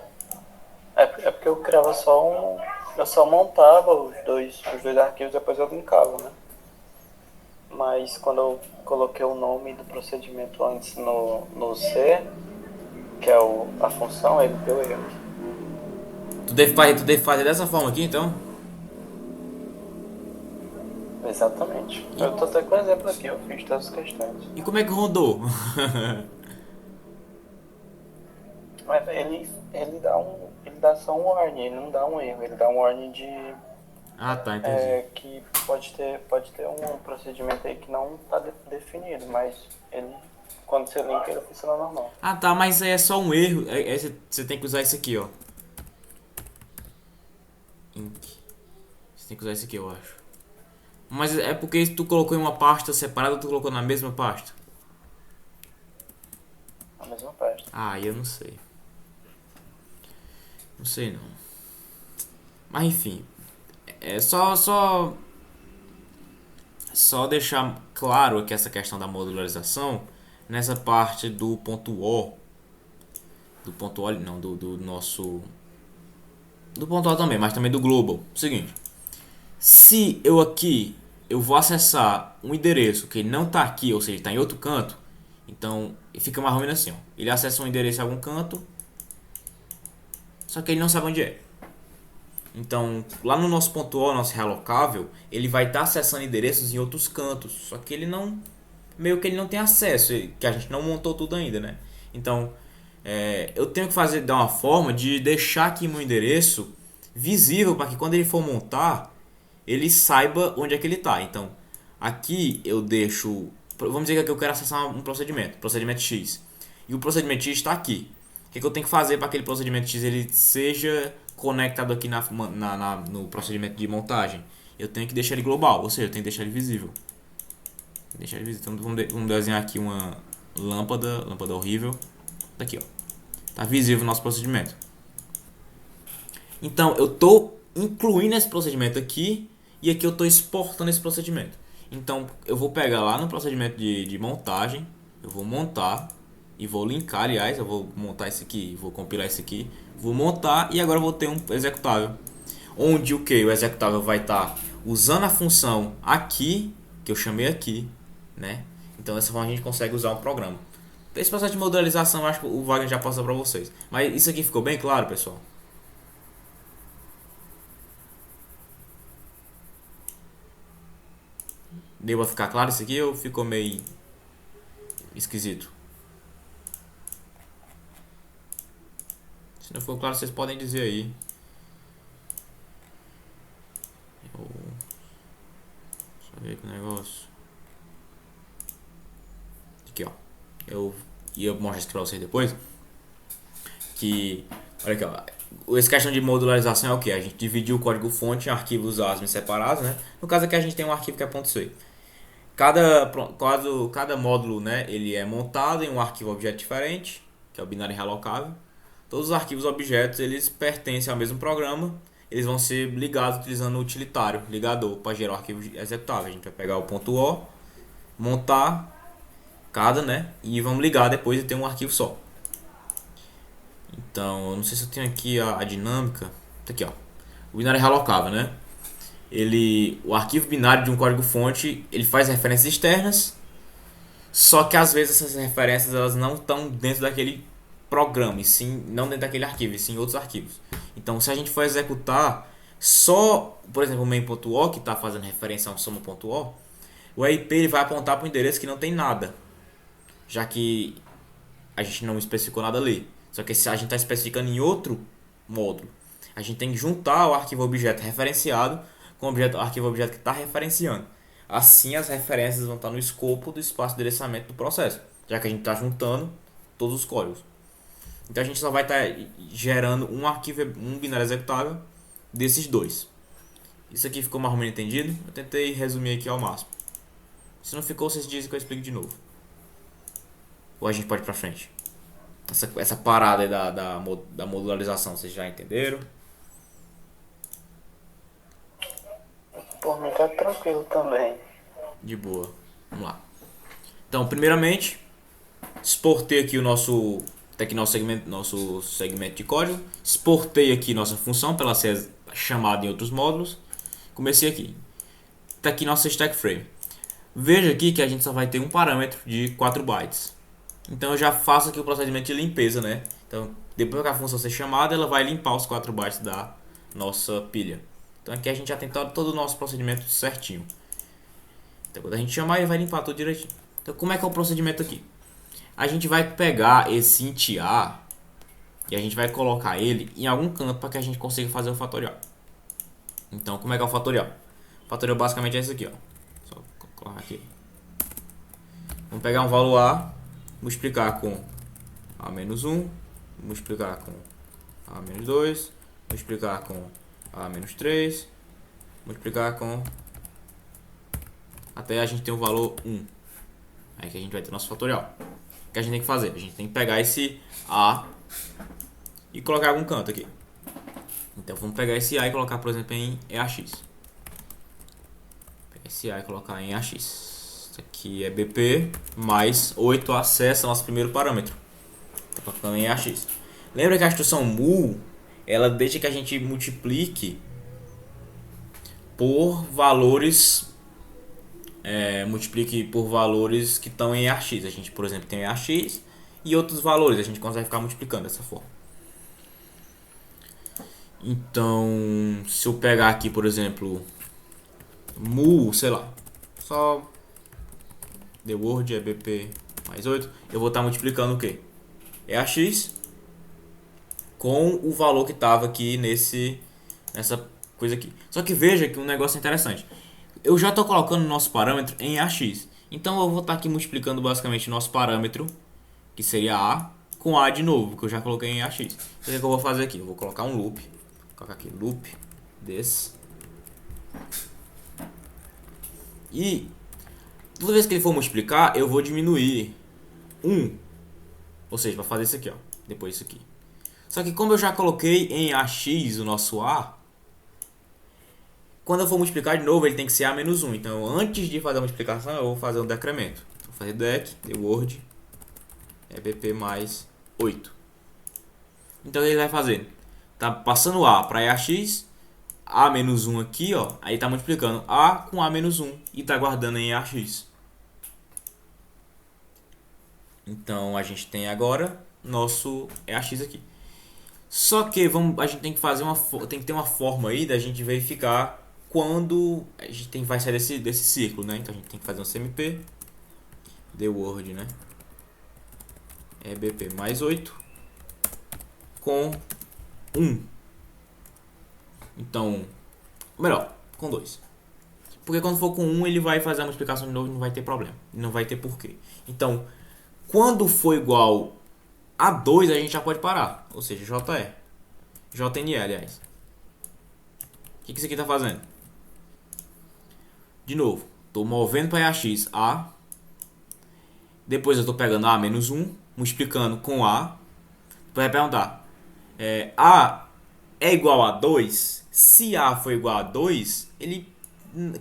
É porque eu criava só um... Eu só montava os dois arquivos e depois eu linkava, né? Mas quando eu coloquei o nome do procedimento antes no C, que é a função, ele deu erro. Tu deve fazer dessa forma aqui então? Exatamente. Eu tô até com um exemplo aqui, eu fiz todas as questões. E como é que rodou? Mas ele dá só um warning, ele não dá um erro, ele dá um warning de Ah, tá, entendi. que pode ter um procedimento aí que não está definido, mas ele, quando você linka, ele funciona normal. Ah, tá, mas é só um erro. Você tem que usar isso aqui, ó. Ink. Você tem que usar isso aqui, eu acho. Mas é porque tu colocou em uma pasta separada ou tu colocou na mesma pasta? A mesma pasta. Ah, eu não sei. Não sei não. Mas enfim. É só deixar claro aqui essa questão da modularização nessa parte do ponto O. Do ponto O, não, do nosso... Do ponto O também, mas também do global. Seguinte. Se eu vou acessar um endereço que não está aqui, ou seja, está em outro canto, então fica mais ou menos assim, ó. Ele acessa um endereço em algum canto, só que ele não sabe onde é. Então, lá no nosso ponto O, nosso relocável, ele vai estar acessando endereços em outros cantos, só que ele não, meio que ele não tem acesso, que a gente não montou tudo ainda, né? Então, eu tenho que dar uma forma de deixar aqui meu endereço visível para que quando ele for montar, ele saiba onde é que ele está. Então, aqui eu deixo, vamos dizer que aqui eu quero acessar um procedimento X, e o procedimento X está aqui. O que eu tenho que fazer para aquele procedimento X ele seja conectado aqui no procedimento de montagem? Eu tenho que deixar ele global, ou seja, eu tenho que deixar ele visível. Então vamos desenhar aqui uma lâmpada horrível. Aqui, ó. Tá visível o nosso procedimento. Então eu estou incluindo esse procedimento aqui e aqui eu estou exportando esse procedimento. Então eu vou pegar lá no procedimento de montagem, eu vou montar e vou linkar, aliás, eu vou montar esse aqui, vou compilar esse aqui, vou montar e agora eu vou ter um executável. Onde o executável vai estar usando a função aqui, que eu chamei aqui, né? Então dessa forma a gente consegue usar um programa. Esse processo de modularização eu acho que o Wagner já passou para vocês. Mas isso aqui ficou bem claro, pessoal? Deu pra ficar claro isso aqui ou ficou meio esquisito? Se não for claro, vocês podem dizer aí. Só ver que o negócio. Aqui, ó. Eu ia mostrar isso pra vocês depois. que, olha aqui, ó, essa questão de modularização é o que? A gente dividiu o código-fonte em arquivos ASM separados, né? No caso aqui a gente tem um arquivo que é .c. Cada módulo, né, ele é montado em um arquivo objeto diferente, que é o binário relocável. Todos os arquivos objetos, eles pertencem ao mesmo programa. Eles vão ser ligados utilizando o utilitário, ligador, para gerar o arquivo executável. A gente vai pegar o .o, montar cada, né, e vamos ligar depois e ter um arquivo só. Então, eu não sei se eu tenho aqui a dinâmica. Tá aqui, ó. O binário relocável, né? O arquivo binário de um código-fonte, ele faz referências externas, só que às vezes essas referências elas não estão dentro daquele programa, e sim, não dentro daquele arquivo, e sim em outros arquivos. Então, se a gente for executar só, por exemplo, o main.o, que está fazendo referência a um soma.o, o EIP ele vai apontar para um endereço que não tem nada, já que a gente não especificou nada ali. Só que se a gente está especificando em outro módulo, a gente tem que juntar o arquivo objeto referenciado com o arquivo objeto que está referenciando. Assim as referências vão estar no escopo do espaço de endereçamento do processo, já que a gente está juntando todos os códigos. Então a gente só vai estar gerando um arquivo, um binário executável desses dois. Isso aqui ficou mais ou menos entendido? Eu tentei resumir aqui ao máximo. Se não ficou, vocês dizem que eu explico de novo. Ou a gente pode ir pra frente? Essa parada aí da modularização, vocês já entenderam? Por mim tá tranquilo também. De boa. Vamos lá. Então, primeiramente, exportei aqui nosso segmento de código. Exportei aqui nossa função para ela ser chamada em outros módulos. Comecei aqui. Está aqui nossa stack frame. Veja aqui que a gente só vai ter um parâmetro de 4 bytes. Então eu já faço aqui o procedimento de limpeza, né? Então, depois que a função ser chamada, ela vai limpar os 4 bytes da nossa pilha. Então aqui a gente já tem todo o nosso procedimento certinho. Então quando a gente chamar, ele vai limpar tudo direitinho. Então como é que é o procedimento aqui? A gente vai pegar esse int a e a gente vai colocar ele em algum canto para que a gente consiga fazer o fatorial. Então como é que é o fatorial? O fatorial basicamente é esse aqui, ó. Só colocar aqui. Vamos pegar um valor a, multiplicar com a-1, multiplicar com a-2, multiplicar com a-3, multiplicar com até a gente ter um valor 1. Aí que a gente vai ter nosso fatorial. O que a gente tem que fazer? A gente tem que pegar esse a e colocar em algum canto aqui. Então vamos pegar esse a e colocar, por exemplo, em EAX. Pegar esse a e colocar em EAX. Isso aqui é BP mais 8 acessa nosso primeiro parâmetro. Tá colocando em EAX. Lembra que a instrução mul ela deixa que a gente multiplique por valores que estão em AX. A gente, por exemplo, tem AX e outros valores. A gente consegue ficar multiplicando dessa forma. Então, se eu pegar aqui, por exemplo, mul, sei lá, só the word é BP mais 8, eu vou estar multiplicando o que? AX com o valor que estava aqui nessa coisa aqui. Só que veja que um negócio interessante. Eu já estou colocando o nosso parâmetro em AX. Então eu vou estar aqui multiplicando basicamente o nosso parâmetro, que seria A, com A de novo, que eu já coloquei em AX. Então o que eu vou fazer aqui? Eu vou colocar um loop. Vou colocar aqui loop this. E toda vez que ele for multiplicar, eu vou diminuir 1. Ou seja, para fazer isso aqui, ó. Depois isso aqui. Só que como eu já coloquei em AX o nosso A, quando eu for multiplicar de novo, ele tem que ser A-1. Então, antes de fazer a multiplicação, eu vou fazer um decremento. Vou fazer dec, the word, é BP mais 8. Então, ele vai fazer. Tá passando A para EAX, A-1 aqui, ó. Aí tá multiplicando A com A-1 e tá guardando em EAX. Então, a gente tem agora nosso EAX aqui. Só que a gente tem que ter uma forma aí da gente verificar quando a gente vai sair desse círculo, né? Então a gente tem que fazer um CMP the word, né? É BP mais 8 com 1. Então, melhor, com 2. Porque quando for com 1, ele vai fazer a multiplicação de novo e não vai ter problema. Não vai ter porquê. Então, quando for igual A2 a gente já pode parar, ou seja, JE. JNE, aliás. O que isso aqui tá fazendo? De novo, tô movendo para AX A. Depois eu tô pegando A menos 1, multiplicando com A. Vai perguntar, A é igual a 2? Se A for igual a 2, ele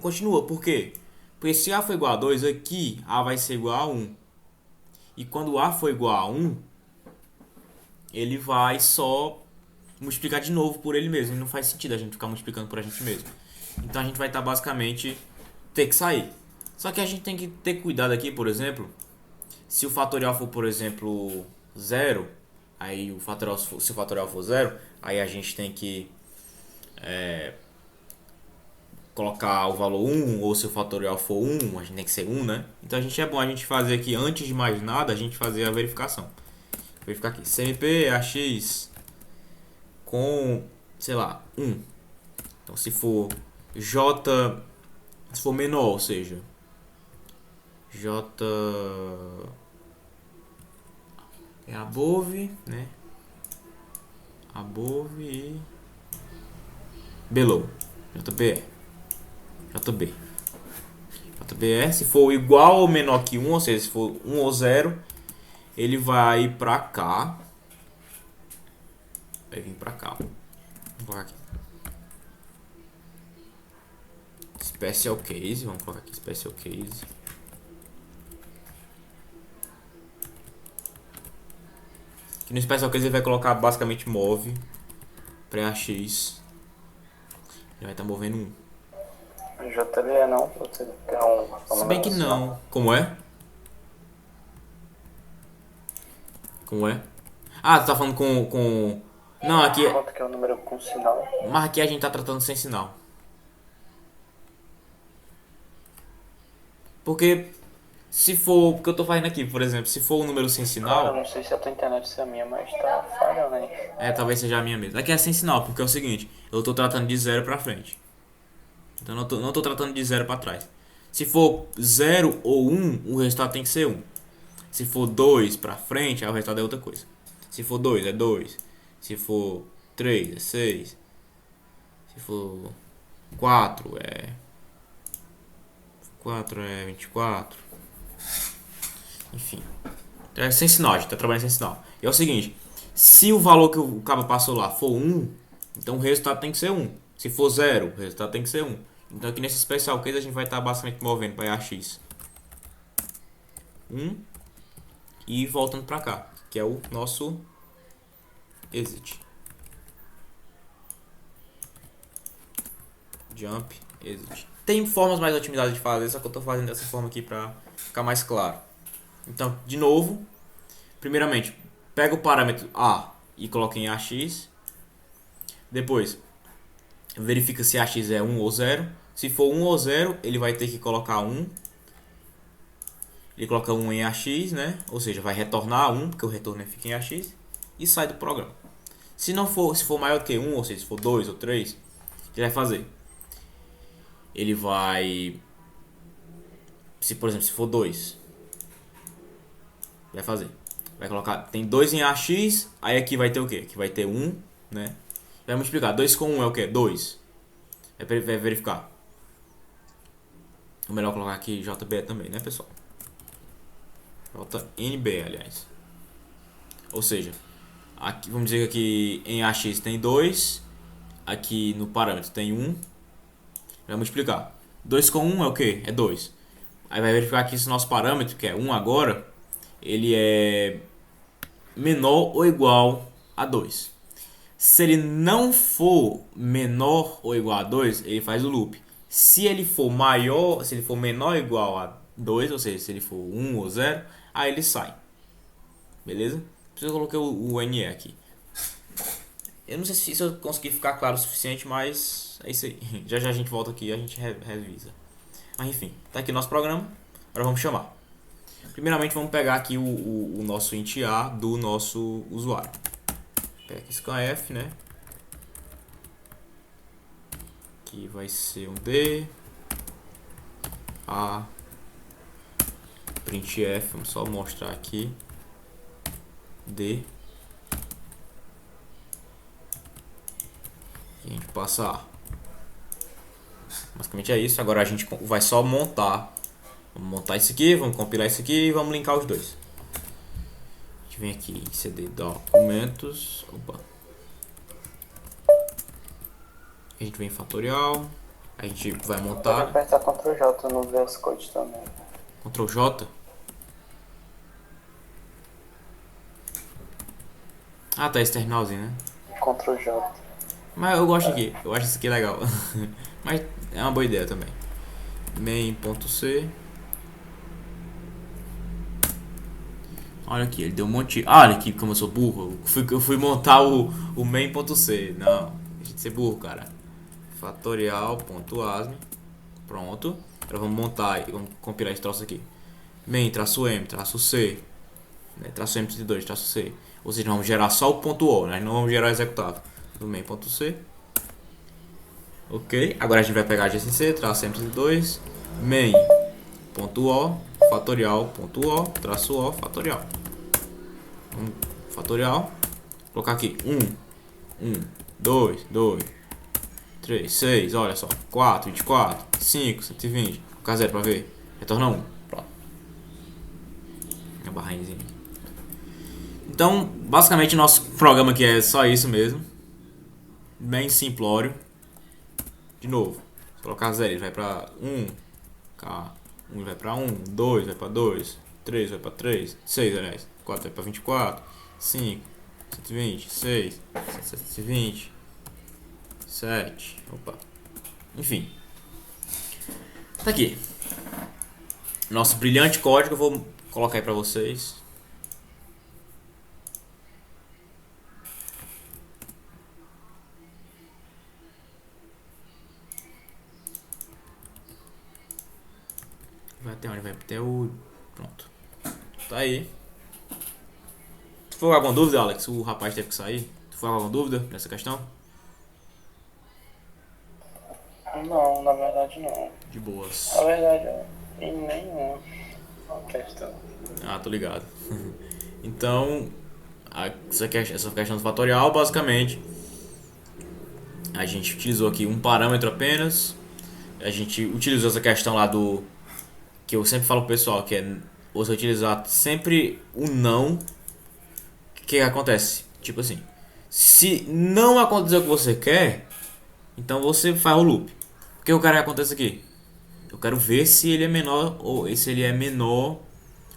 continua. Por quê? Porque se A for igual a 2, aqui A vai ser igual a 1. E quando A for igual a 1, ele vai só multiplicar de novo por ele mesmo. E não faz sentido a gente ficar multiplicando por a gente mesmo. Então a gente vai estar basicamente ter que sair. Só que a gente tem que ter cuidado aqui, por exemplo, se o fatorial for, por exemplo, 0, aí o fatorial, se o fatorial for 0, aí a gente tem que colocar o valor 1, ou se o fatorial for 1, a gente tem que ser 1, né? Então a gente é bom a gente fazer aqui, antes de mais nada, a gente fazer a verificação. Vou verificar aqui, CMP AX com, sei lá, 1. Então se for J, se for menor, ou seja, J é above, né? Above e below. JBE. JB. JBE, se for igual ou menor que 1, ou seja, se for 1 ou 0, ele vai pra cá. Vai vir pra cá. Vou colocar aqui. Special Case, vamos colocar aqui Special Case. Aqui no Special Case ele vai colocar basicamente move pré-AX. Ele vai estar movendo 1. JBE não, você quer um Se bem que não. Como é? Como é? Ah, tu tá falando com... Não, aqui... Quanto que é o número com sinal? Mas aqui a gente tá tratando sem sinal. Porque se for... O que eu tô fazendo aqui, por exemplo, se for um número sem Cara, eu sinal... não sei se a tua internet é a minha, mas tá falhando aí. talvez seja a minha mesmo. Aqui é sem sinal, porque é o seguinte. Eu tô tratando de 0 pra frente. Então não tô tratando de 0 pra trás. Se for 0 ou 1, o resultado tem que ser 1. Se for 2 pra frente, aí o resultado é outra coisa. Se for 2, é 2. Se for 3, é 6. Se for 4, é 24. Enfim. É sem sinal, a gente tá trabalhando sem sinal. E é o seguinte, se o valor que o cabo passou lá for 1, então o resultado tem que ser 1. Se for 0, o resultado tem que ser 1. Então aqui nesse special case a gente vai estar basicamente movendo para AX 1 e voltando para cá, que é o nosso exit. Jump, exit. Tem formas mais otimizadas de fazer, só que eu estou fazendo dessa forma aqui para ficar mais claro. Então, de novo, primeiramente, pega o parâmetro A e coloca em AX. Depois, verifica se AX é 1 ou 0. Se for 1 ou 0, ele vai ter que colocar 1. Ele coloca 1 em AX, né? Ou seja, vai retornar 1, porque o retorno fica em AX. E sai do programa. Se for maior do que 1, ou seja, se for 2 ou 3, o que ele vai fazer? Ele vai... por exemplo, se for 2, vai fazer. Vai colocar... Tem 2 em AX, aí aqui vai ter o quê? Aqui vai ter 1, né? Vai multiplicar. 2 com 1 é o quê? 2. Vai verificar. É melhor colocar aqui JB também, né, pessoal? JNB, aliás. Ou seja, aqui, vamos dizer que aqui em AX tem 2. Aqui no parâmetro tem 1. Vai multiplicar. 2 com 1 é o quê? É 2. Aí vai verificar aqui se o nosso parâmetro, que é 1 agora, ele é menor ou igual a 2. Se ele não for menor ou igual a 2, ele faz o loop. Se ele for maior, se ele for menor ou igual a 2, ou seja, se ele for 1 ou 0, aí ele sai. Beleza? Eu coloquei o NE aqui. Eu não sei se eu consegui ficar claro o suficiente, mas é isso aí. Já já a gente volta aqui e a gente revisa. Mas enfim, tá aqui nosso programa. Agora vamos chamar. Primeiramente vamos pegar aqui o nosso int A do nosso usuário. Pega aqui scanf, né? Aqui vai ser um D. A. Printf, vamos só mostrar aqui. D. E a gente passa A. Basicamente é isso. Agora a gente vai só montar. Vamos montar isso aqui, vamos compilar isso aqui e vamos linkar os dois. A gente vem aqui em CD documentos. Opa. A gente vem em fatorial. A gente vai Pode montar. apertar Ctrl J no VS Code também. Ctrl J. Ah, tá esse terminalzinho, né? Ctrl J. Mas eu gosto aqui, eu acho isso aqui legal. Mas é uma boa ideia também. Main.c. Olha aqui, ele deu um monte. Ah, olha aqui como eu sou burro. Eu fui montar o main.c. Não, deixa de ser burro, cara. Fatorial.asm. Pronto. Agora vamos montar e vamos compilar esse troço aqui. Main-m-c. Né, traço M32, traço C. Ou seja, vamos gerar só o ponto O, né? Não vamos gerar o executável. Do main.c. Ok. Agora a gente vai pegar a GCC, traço M32, main.o, fatorial.o, traço O, fatorial. Fatorial. Vou colocar aqui 1, 2, 2, 3, 6, olha só. 4, 24, 5, 120. Vou colocar 0 pra ver. Retorna 1. Pronto. A barrinha. Então, basicamente, nosso programa aqui é só isso mesmo. Bem simplório. De novo, se colocar 0, ele vai pra 1. 1 vai pra 1, 2 vai pra 2, 3 vai pra 3, 6 aliás, 4 vai pra 24, 5, 120, 6, 720, 7, opa. Enfim. Tá aqui. Nosso brilhante código, eu vou colocar aí pra vocês. Vai até onde? Vai até o... Pronto. Tá aí. Tu foi com alguma dúvida, Alex? O rapaz teve que sair. Tu foi com alguma dúvida nessa questão? Não, na verdade não. De boas. Na verdade, em nenhuma questão. Ah, tô ligado. Então, essa questão do fatorial, basicamente, a gente utilizou aqui um parâmetro apenas. A gente utilizou essa questão lá do... Que eu sempre falo pro pessoal, que é você utilizar sempre o não. O que acontece? Tipo assim, se não acontecer o que você quer, então você faz o loop. O que eu quero que aconteça aqui? Eu quero ver se ele é menor ou se ele é menor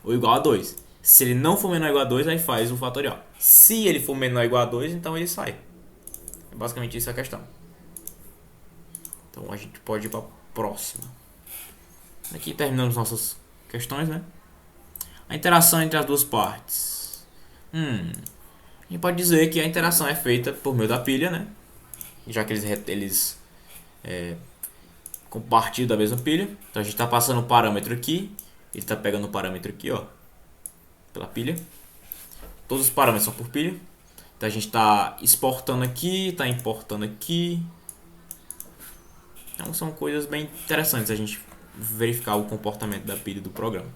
ou igual a 2. Se ele não for menor ou igual a 2, aí faz o fatorial. Se ele for menor ou igual a 2, então ele sai. É basicamente isso a questão. Então a gente pode ir para a próxima. Aqui terminamos nossas questões, né? A interação entre as duas partes. A gente pode dizer que a interação é feita por meio da pilha, né? Já que eles compartilham da mesma pilha. Então a gente está passando o parâmetro aqui. Ele está pegando o parâmetro aqui, ó. Pela pilha. Todos os parâmetros são por pilha. Então a gente está exportando aqui, está importando aqui. Então são coisas bem interessantes a gente verificar o comportamento da pilha do programa.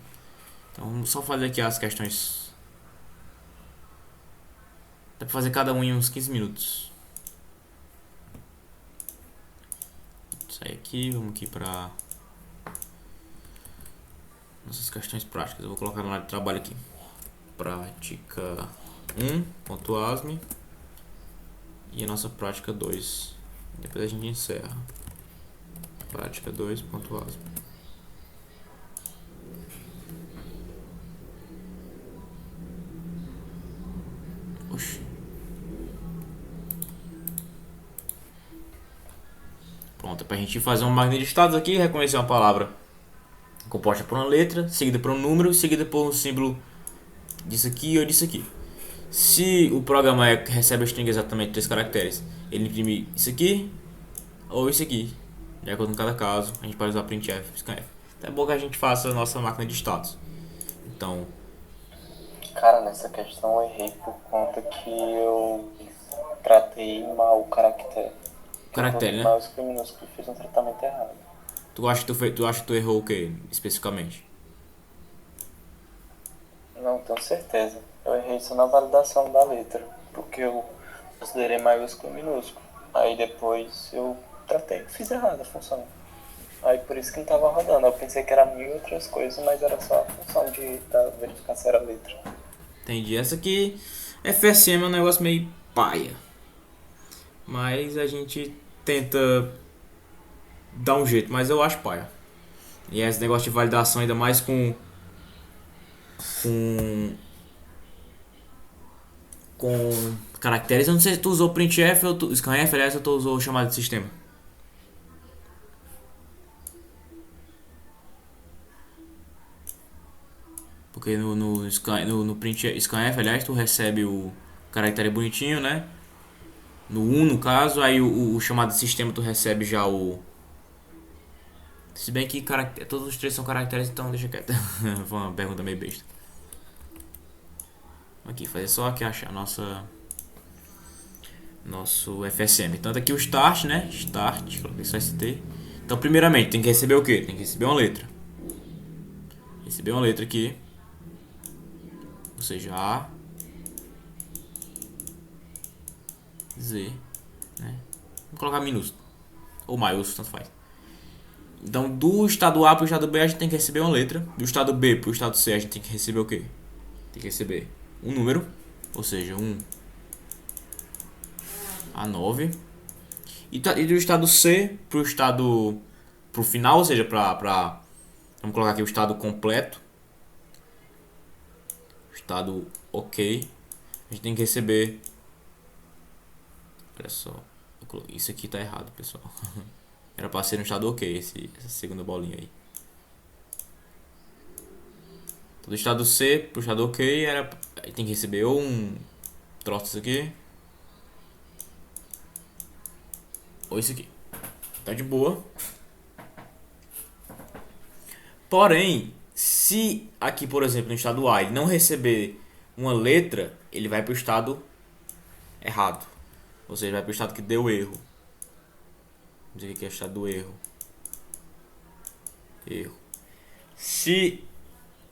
Então vamos só fazer aqui as questões. Dá pra fazer cada um em uns 15 minutos. Sai aqui, vamos aqui para nossas questões práticas. Eu vou colocar na área de trabalho aqui. Prática 1.asm e a nossa prática 2. Depois a gente encerra. Prática 2.asm. Oxi. Pronto, é pra gente fazer uma máquina de estados aqui, reconhecer uma palavra composta por uma letra, seguida por um número, seguida por um símbolo disso aqui ou disso aqui. Se o programa recebe a string exatamente 3 caracteres, ele imprime isso aqui ou isso aqui. De acordo com cada caso, a gente pode usar printf, scanf. Então é bom que a gente faça a nossa máquina de status. Então, Cara, nessa questão eu errei por conta que eu tratei mal o caractere. caractere, né? Mas os criminosos que fez um tratamento errado. Tu acha que tu errou o que especificamente? Não tenho certeza. Eu errei isso na validação da letra, porque eu considerei maiúsculo e minúsculo. Aí depois eu tratei, fiz errado a função. Aí por isso que não tava rodando. Eu pensei que era mil outras coisas, mas era só a função da verificar se era letra. Entendi. Essa aqui, FSM é um negócio meio paia. Mas a gente tenta dar um jeito, mas eu acho paia. E esse negócio de validação ainda mais com com caracteres. Eu não sei se tu usou printf ou scanf, aliás, ou tu usou chamada de sistema. Porque no print scanf, aliás, tu recebe o caractere bonitinho, né? No 1 no caso, aí o chamado de sistema tu recebe já o. Se bem que todos os três são caracteres, então deixa quieto. Foi uma pergunta meio besta. Aqui, fazer só aqui achar nosso FSM. Tanto aqui o start, né? Start, coloquei só ST. Então, primeiramente, tem que receber o quê? Tem que receber uma letra. Receber uma letra aqui. Ou seja, A, Z, né? Vamos colocar minúsculo. Ou maiúsculo, tanto faz. Então, do estado A para o estado B, a gente tem que receber uma letra. Do estado B para o estado C, a gente tem que receber o quê? Tem que receber um número. Ou seja, um A9. E do estado C para o estado pro final, ou seja, vamos colocar aqui o estado completo. O estado OK. A gente tem que receber. Olha só. Isso aqui tá errado, pessoal. Era para ser no estado OK, essa segunda bolinha aí. Do estado C pro estado OK, tem que receber ou um troço isso aqui, ou isso aqui. Tá de boa. Porém, se aqui, por exemplo, no estado A, ele não receber uma letra, ele vai pro estado errado. Ou seja, vai pro estado que deu erro. Vamos dizer que é o estado do erro. Erro.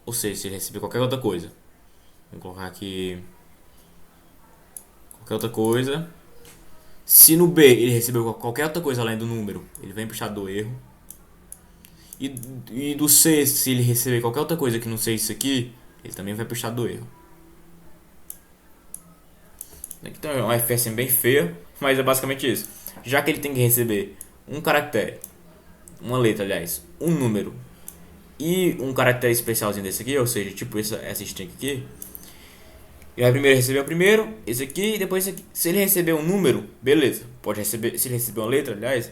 Ou seja, se ele receber qualquer outra coisa. Vamos colocar aqui qualquer outra coisa. Se no B ele recebeu qualquer outra coisa além do número, ele vem pro estado do erro. E do C, se ele receber qualquer outra coisa que não seja isso aqui, ele também vai pro estado do erro. Então é uma FSM bem feia, mas é basicamente isso. Já que ele tem que receber um caractere, uma letra, aliás, um número e um caractere especialzinho desse aqui, ou seja, tipo essa string aqui, ele vai primeiro receber o primeiro, esse aqui e depois esse aqui. Se ele receber um número, beleza. Pode receber, se ele receber uma letra, aliás,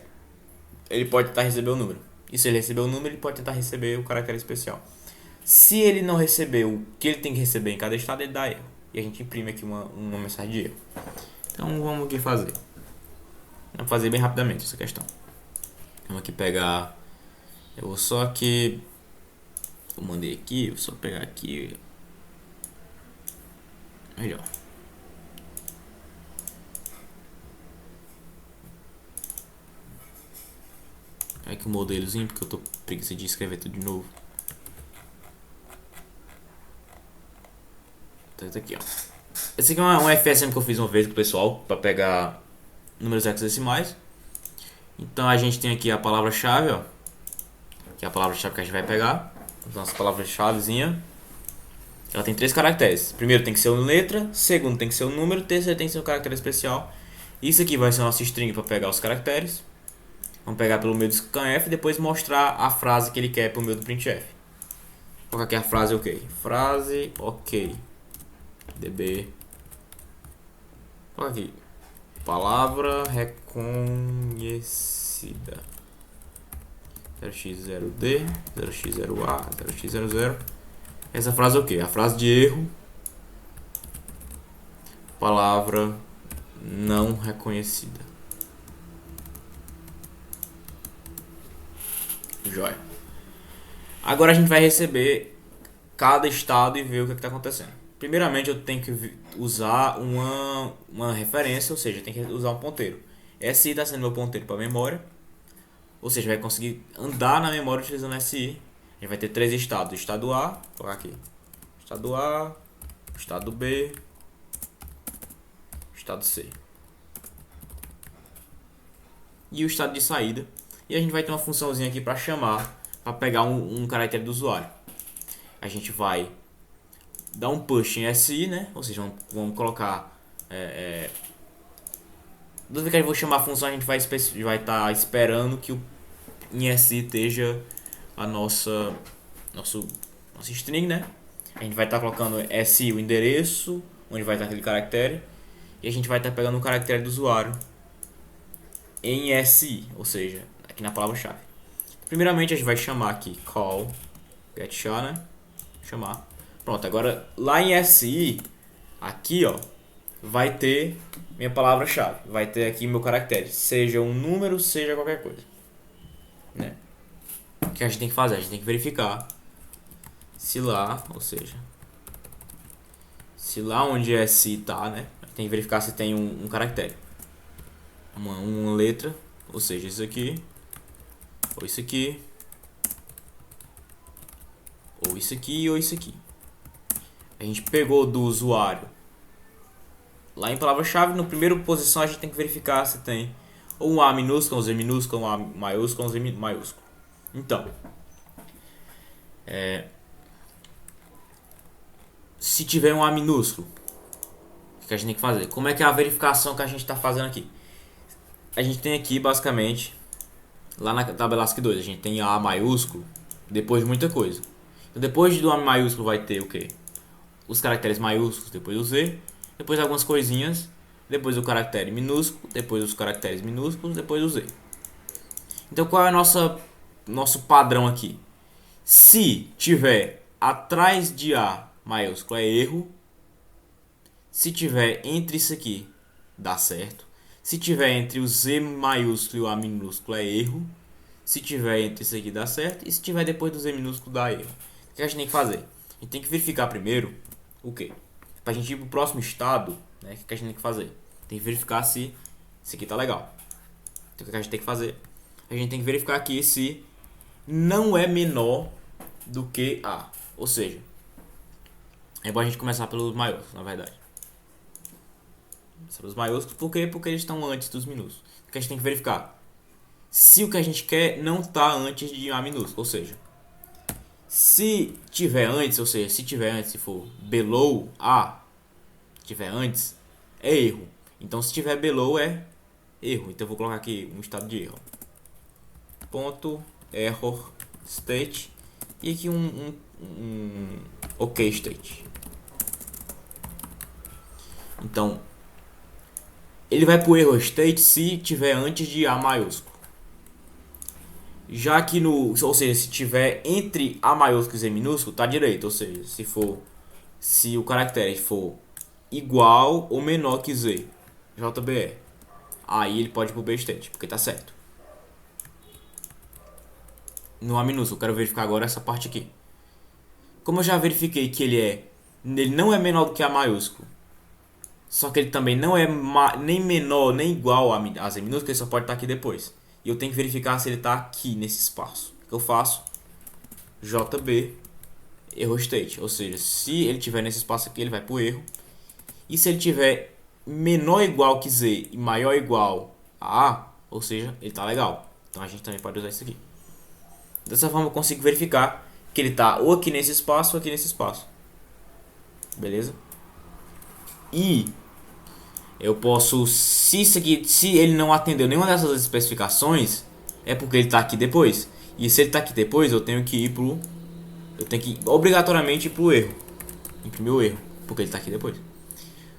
ele pode tentar receber o número. E se ele receber o número, ele pode tentar receber o caractere especial. Se ele não receber o que ele tem que receber em cada estado, ele dá erro. E a gente imprime aqui uma mensagem de erro. Então vamos aqui fazer. Vamos fazer bem rapidamente essa questão. Vamos aqui pegar. Eu vou só aqui. Eu mandei aqui, vou só pegar aqui. Melhor. Aqui o modelozinho, porque eu tô preguiça de escrever tudo de novo. Então tá aqui, ó. Esse aqui é um FSM que eu fiz uma vez com o pessoal para pegar números hexadecimais. Então a gente tem aqui a palavra-chave, ó, que é a palavra-chave que a gente vai pegar. Então essa palavra-chavezinha, ela tem 3 caracteres. Primeiro tem que ser uma letra, segundo tem que ser um número, terceiro tem que ser um caractere especial. Isso aqui vai ser a nossa string para pegar os caracteres. Vamos pegar pelo meio do scanf e depois mostrar a frase que ele quer pelo meio do printf. Vou colocar aqui a frase OK. Frase OK. DB. Olha aqui. Palavra reconhecida. 0x0d, 0x0a, 0x00. Essa frase é o que? A frase de erro. Palavra não reconhecida. Joia. Agora a gente vai receber cada estado e ver o que está acontecendo. Primeiramente eu tenho que usar uma referência, ou seja, tem que usar um ponteiro. SI está sendo meu ponteiro para a memória, ou seja, vai conseguir andar na memória utilizando SI. A gente vai ter 3 estados: estado A, vou colocar aqui, Estado A, estado B, estado C. E o estado de saída. E a gente vai ter uma funçãozinha aqui para chamar, para pegar um caractere do usuário. A gente vai dar um push em SI, né? Ou seja, vamos colocar... toda vez que eu vou chamar a função, a gente vai estar esperando que em SI esteja a nossa string, né? A gente vai estar colocando SI, o endereço, onde vai estar aquele caractere. E a gente vai estar pegando o caractere do usuário em SI, ou seja, aqui na palavra-chave. Primeiramente a gente vai chamar aqui call getChar, né? Chamar. Pronto, agora lá em SI, aqui ó, vai ter minha palavra-chave. Vai ter aqui meu caractere, seja um número, seja qualquer coisa, né? O que a gente tem que fazer? A gente tem que verificar se lá, ou seja, se lá onde SI tá, né? Tem que verificar se tem um caractere, uma letra, ou seja, isso aqui, ou isso aqui, ou isso aqui, ou isso aqui. A gente pegou do usuário lá em palavra-chave, no primeiro posição a gente tem que verificar se tem ou um A minúsculo, um Z minúsculo, um A maiúsculo, um Z maiúsculo. Então, se tiver um A minúsculo, o que a gente tem que fazer? Como é que é a verificação que a gente está fazendo aqui? A gente tem aqui basicamente, lá na tabela ASCII2, a gente tem A maiúsculo depois de muita coisa. Então depois do A maiúsculo vai ter o quê? Os caracteres maiúsculos, depois o Z, depois algumas coisinhas, depois o caractere minúsculo, depois os caracteres minúsculos, depois o Z. Então qual é o nosso padrão aqui? Se tiver atrás de A maiúsculo é erro. Se tiver entre isso aqui, dá certo. Se tiver entre o Z maiúsculo e o A minúsculo é erro. Se tiver entre isso aqui, dá certo. E se tiver depois do Z minúsculo, dá erro. O que a gente tem que fazer? A gente tem que verificar primeiro o quê? Para a gente ir para o próximo estado, né, o que a gente tem que fazer? Tem que verificar se isso aqui tá legal. Então o que a gente tem que fazer? A gente tem que verificar aqui se não é menor do que A. Ou seja, é bom a gente começar pelos maiúsculos, na verdade. Começar pelos maiúsculos, por quê? Porque eles estão antes dos minúsculos. O que a gente tem que verificar? Se o que a gente quer não está antes de A minúsculo, ou seja, se tiver antes, ou seja, se tiver antes, se for below A, tiver antes, é erro. Então se tiver below é erro. Então eu vou colocar aqui um estado de erro. Ponto error state e aqui um ok state. Então ele vai para o error state se tiver antes de A maiúsculo. Já que ou seja, se tiver entre A maiúsculo e Z minúsculo, tá direito. Ou seja, se o caractere for igual ou menor que Z, JBE, aí ele pode ir pro B state, porque tá certo. No A minúsculo, eu quero verificar agora essa parte aqui. Como eu já verifiquei que ele não é menor do que A maiúsculo, só que ele também não é nem menor nem igual a Z minúsculo, ele só pode estar aqui depois. E eu tenho que verificar se ele está aqui nesse espaço. O que eu faço? JB error state, ou seja, se ele tiver nesse espaço aqui, ele vai para o erro. E se ele tiver menor ou igual que Z e maior ou igual a A, ou seja, ele está legal. Então a gente também pode usar isso aqui. Dessa forma eu consigo verificar que ele está ou aqui nesse espaço ou aqui nesse espaço. Beleza? E eu posso, se ele não atendeu nenhuma dessas especificações, é porque ele está aqui depois. E se ele está aqui depois, eu tenho que obrigatoriamente ir pro erro. Imprimir o erro, porque ele está aqui depois.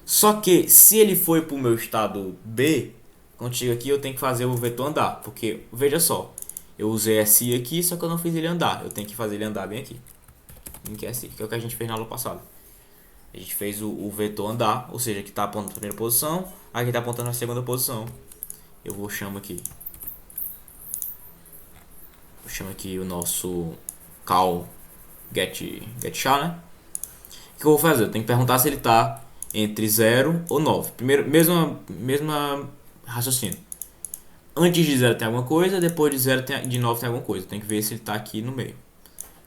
Só que se ele for para o meu estado B, quando chega aqui eu tenho que fazer o vetor andar. Porque, veja só, eu usei SI aqui, só que eu não fiz ele andar. Eu tenho que fazer ele andar bem aqui. Em SI, que é o que a gente fez na aula passada. A gente fez o vetor andar, ou seja, que está apontando a primeira posição, aqui está apontando a segunda posição. Eu vou chamar aqui o nosso call getChar, né? O que eu vou fazer? Eu tenho que perguntar se ele está entre 0 ou 9. Primeiro, mesma raciocínio. Antes de 0 tem alguma coisa, depois de 9 tem alguma coisa. Tem que ver se ele está aqui no meio.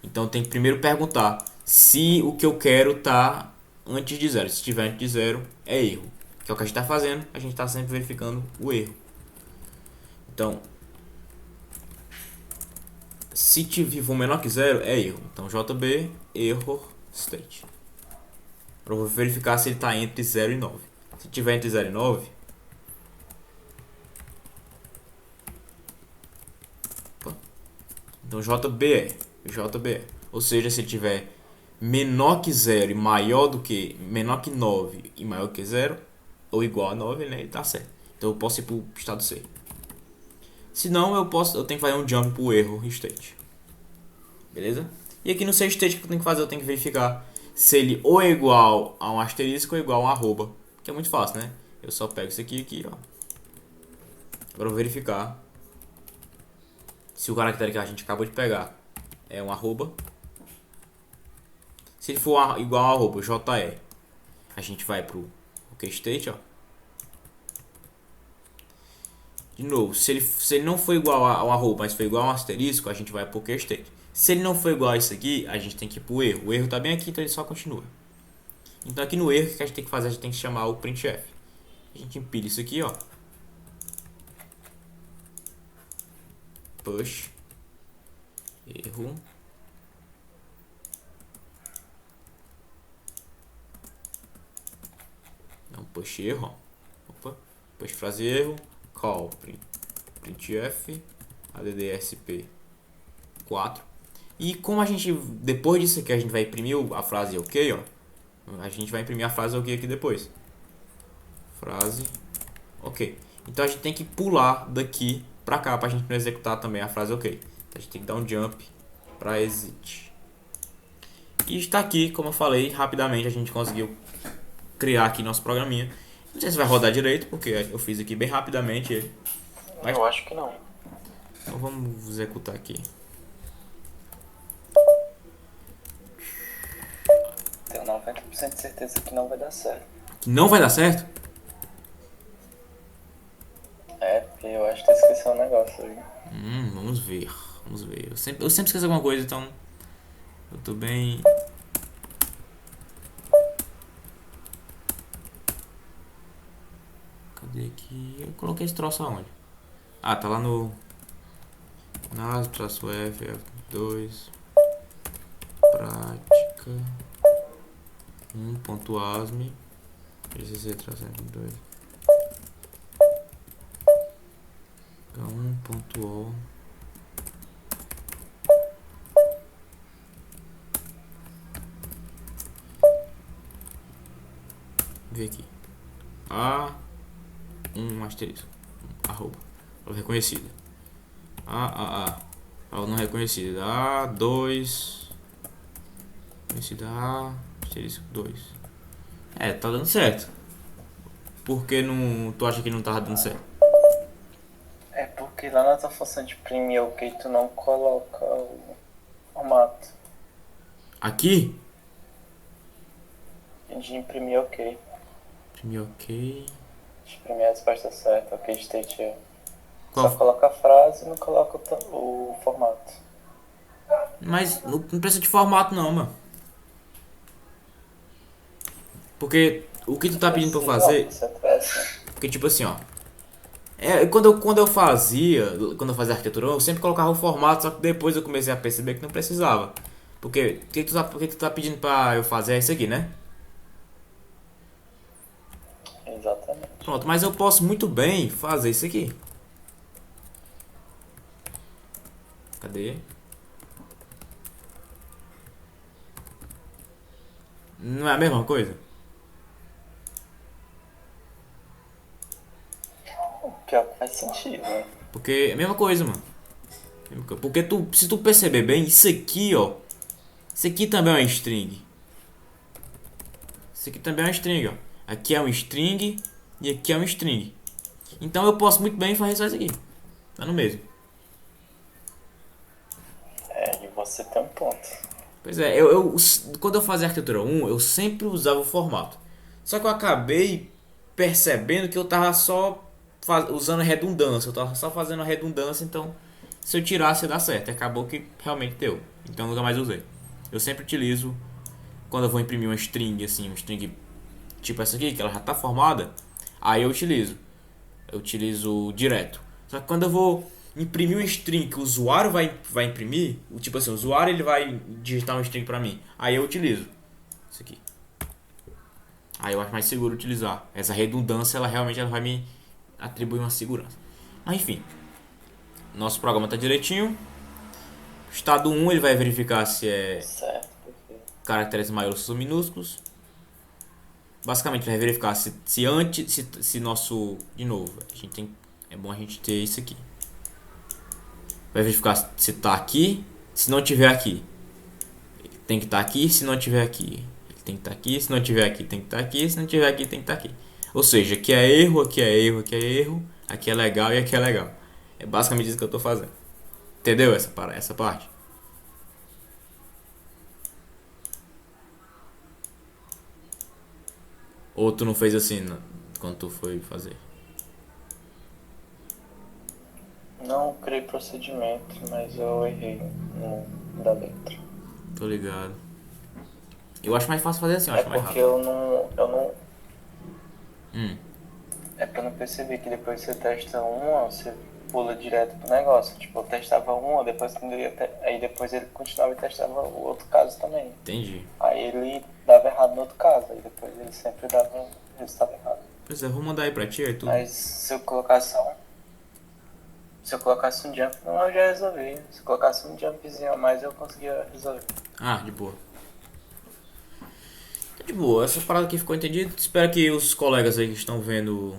Então tem que primeiro perguntar se o que eu quero tá antes de zero. Se estiver antes de zero, é erro. Que é o que a gente está fazendo, a gente está sempre verificando o erro. Então, se for menor que zero, é erro. Então, JB, error state. Eu vou verificar se ele está entre 0 e 9. Se tiver entre 0 e 9, então JB. Ou seja, se ele tiver menor que 0 e menor que 9 e maior que 0, ou igual a 9, né, ele tá certo. Então eu posso ir pro estado C. Se não, eu tenho que fazer um jump pro erro state. Beleza? E aqui no C state, o que eu tenho que fazer? Eu tenho que verificar se ele ou é igual a um asterisco ou igual a um arroba. Que é muito fácil, né? Eu só pego isso aqui, ó. Agora eu vou verificar se o caractere que a gente acabou de pegar é um arroba. Se ele for igual a arroba, JE, a gente vai pro state, ó. De novo, se ele não for igual ao arroba, mas for igual a um asterisco, a gente vai pro state. Se ele não for igual a isso aqui, a gente tem que ir pro erro. O erro tá bem aqui, então ele só continua. Então aqui no erro, o que a gente tem que fazer? A gente tem que chamar o printf. A gente empilha isso aqui, ó. Push. Erro. Não, push erro, ó. Opa. Push frase erro. Call printf. ADDSP 4. E como a gente, depois disso aqui, a gente vai imprimir a frase ok, ó. A gente vai imprimir a frase ok aqui depois. Frase ok. Então a gente tem que pular daqui pra cá pra gente não executar também a frase ok. Então a gente tem que dar um jump pra exit. E está aqui, como eu falei, rapidamente a gente conseguiu criar aqui nosso programinha. Não sei se vai rodar direito, porque eu fiz aqui bem rapidamente ele. Mas eu acho que não. Então vamos executar aqui. Tenho 90% de certeza que não vai dar certo. Que não vai dar certo? É, porque eu acho que eu esqueci um negócio aí. Vamos ver. Vamos ver. Eu sempre esqueço alguma coisa, então eu tô bem. Cadê aqui? Eu coloquei esse troço aonde? Ah, tá lá no nas-f, F2 prática 1.asme gcc-f2 h1.o ver aqui um asterisco arroba reconhecida não reconhecida A2 reconhecida A asterisco 2. Tá dando certo. Por que não, tu acha que não tava dando certo? É porque lá na tua função de imprimir ok, tu não coloca o formato Aqui? de imprimir ok. Imprimir ok. De imprimir a resposta certa, ok state é. Qual? Só coloca a frase e não coloca o formato. Mas não precisa de formato não, mano. Porque o que tu tá pedindo pra eu fazer... Porque tipo assim, ó. Quando eu fazia arquitetura, eu sempre colocava o formato, só que depois eu comecei a perceber que não precisava. Porque o que tu tá pedindo pra eu fazer é isso aqui, né? Exatamente. Pronto, mas eu posso muito bem fazer isso aqui. Cadê? Não é a mesma coisa? Pior que faz sentido, né? Porque é a mesma coisa, mano. Porque se tu perceber bem, isso aqui, ó. Isso aqui também é uma string. Isso aqui também é uma string, ó. Aqui é um string e aqui é um string. Então eu posso muito bem fazer só isso aqui. Tá no mesmo. E você tem um ponto. Pois é, quando eu fazia arquitetura 1, eu sempre usava o formato. Só que eu acabei percebendo que eu tava só usando redundância. Eu tava só fazendo a redundância, então se eu tirasse ia dar certo. Acabou que realmente deu. Então eu nunca mais usei. Eu sempre utilizo quando eu vou imprimir uma string, assim, uma string tipo essa aqui, que ela já tá formada, aí eu utilizo direto. Só que quando eu vou imprimir uma string que o usuário vai imprimir, tipo assim, o usuário ele vai digitar uma string pra mim, aí eu utilizo isso aqui. Aí eu acho mais seguro utilizar. Essa redundância, ela vai me atribuir uma segurança. Mas enfim, nosso programa está direitinho. Estado 1 ele vai verificar se é Certo, perfeito. caracteres maiúsculos ou minúsculos. Basicamente vai verificar se antes, se nosso, de novo, a gente tem, é bom a gente ter isso aqui. Vai verificar se está aqui, se não tiver aqui. Tem que estar aqui, se não tiver aqui. Ele tem que estar aqui, se não tiver aqui, tem que estar aqui, se não tiver aqui, tem que estar aqui. Ou seja, aqui é erro, aqui é erro, aqui é erro, aqui é legal e aqui é legal. É basicamente isso que eu estou fazendo. Entendeu essa parte? Ou tu não fez assim quando tu foi fazer? Não criei procedimento, mas eu errei no da letra. Tô ligado. Eu acho mais fácil fazer assim, eu É acho mais porque rápido. eu não. Hum, É porque eu não percebi que depois você testa uma, você pula direto pro negócio. Tipo, eu testava uma, depois quando eu ia aí depois ele continuava e testava o outro caso também. entendi. Aí ele dava errado no outro caso, aí depois ele sempre dava o resultado errado. Pois é, vou mandar aí pra ti, aí tu. Mas se eu colocasse um jump, não, eu já resolvi. Se eu colocasse um jumpzinho a mais, eu conseguia resolver. Ah, de boa. De boa, essa parada aqui ficou entendida. Espero que os colegas aí que estão vendo,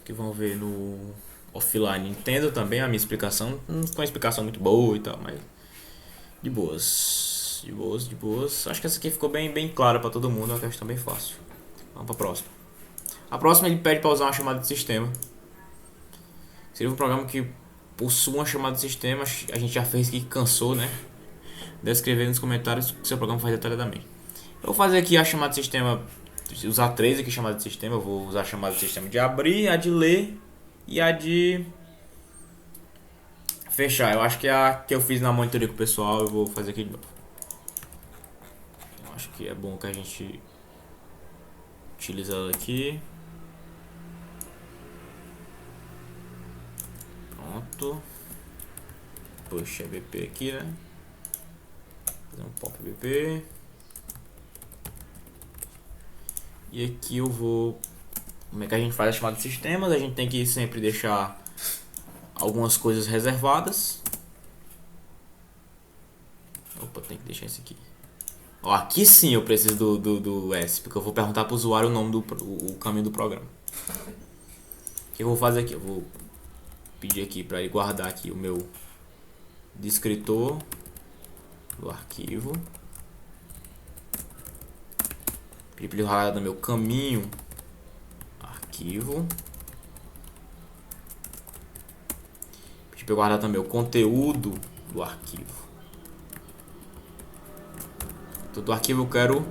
que vão ver no offline, entendam também a minha explicação. Não ficou uma explicação muito boa e tal, mas de boas. De boas, de boas. Acho que essa aqui ficou bem clara pra todo mundo, é uma questão bem fácil. Vamos pra próxima. A próxima ele pede pra usar uma chamada de sistema. Seria um programa que possui uma chamada de sistema. A gente já fez que cansou, né? Deve escrever nos comentários o que seu programa faz detalhadamente. Eu vou fazer aqui a chamada de sistema, usar três aqui chamadas de sistema. Eu vou usar a chamada de sistema de abrir, a de ler e a de fechar. Eu acho que é a que eu fiz na monitoria com o pessoal, eu vou fazer aqui de novo. Eu acho que é bom que a gente utilize ela aqui. Pronto. Puxa BP aqui, né? Fazer um pop BP. E aqui eu vou... Como é que a gente faz a chamada de sistemas? A gente tem que sempre deixar algumas coisas reservadas. Opa, tem que deixar isso aqui. Ó, aqui sim eu preciso do S, porque eu vou perguntar para o usuário o nome o caminho do programa. O que eu vou fazer aqui? Eu vou pedir aqui para ele guardar aqui o meu descritor do arquivo. Pedir para ele guardar no meu caminho arquivo. Pedir para ele guardar também o conteúdo do arquivo. Do arquivo eu quero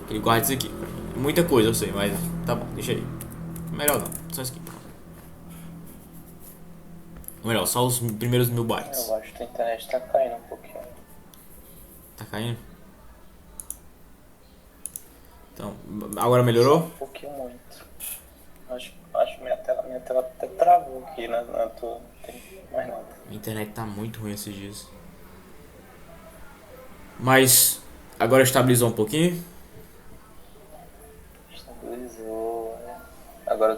que ele guarde isso aqui. Muita coisa eu sei, mas tá bom, deixa aí. Melhor não, só isso aqui. Ou melhor, só os primeiros 1000 bytes. Eu acho que a internet tá caindo um pouquinho. Tá caindo? Então, agora melhorou? Um pouquinho muito. Acho que minha tela até travou aqui na tua. Não tem mais nada. Minha internet tá muito ruim esses dias. Mas agora estabilizou um pouquinho. Estabilizou, né? Agora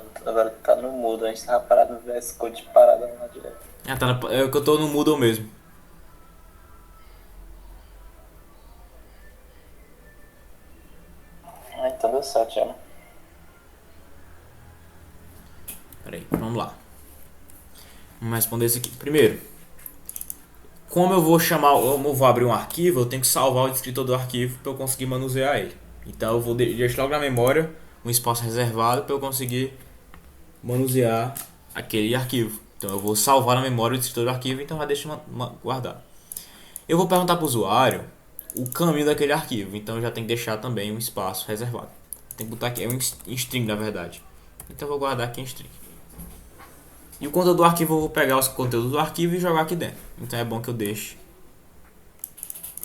tá no mudo. A gente tava parado no VS Code parado lá direto. Ah, tá é que eu tô no Moodle mesmo. Ah, então deu certo já, né? Pera aí, vamos lá. Vamos responder isso aqui. Primeiro, como eu vou abrir um arquivo, eu tenho que salvar o descritor do arquivo para eu conseguir manusear ele. Então eu vou deixar logo na memória um espaço reservado para eu conseguir manusear aquele arquivo. Então eu vou salvar na memória o descritor do arquivo, então já deixa guardado. Eu vou perguntar para o usuário o caminho daquele arquivo, então eu já tenho que deixar também um espaço reservado. Tem que botar aqui, é um string na verdade. Então eu vou guardar aqui em string. E o conteúdo do arquivo eu vou pegar os conteúdos do arquivo e jogar aqui dentro. Então é bom que eu deixe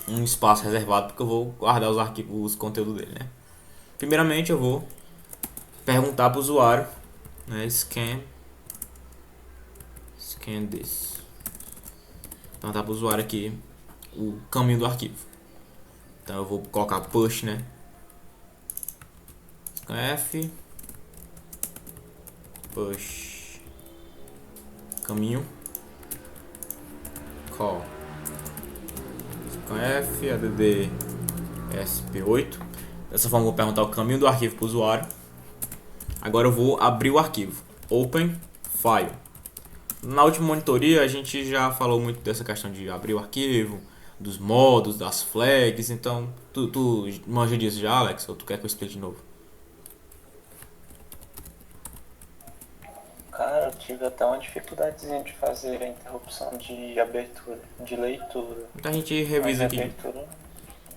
um espaço reservado porque eu vou guardar os arquivos, os conteúdos dele, né? Primeiramente eu vou perguntar para o usuário, né, scan this. Perguntar para o usuário aqui o caminho do arquivo. Então eu vou colocar push, né? F push caminho call F add sp8. Dessa forma eu vou perguntar o caminho do arquivo para o usuário. Agora eu vou abrir o arquivo. Open file. Na última monitoria a gente já falou muito dessa questão de abrir o arquivo, dos modos, das flags. Então tu manja disso já, Alex? Ou tu quer que eu explique de novo? Cara, eu tive até uma dificuldadezinha de fazer a interrupção de abertura, de leitura. Então a gente Mas revisa aqui. abertura,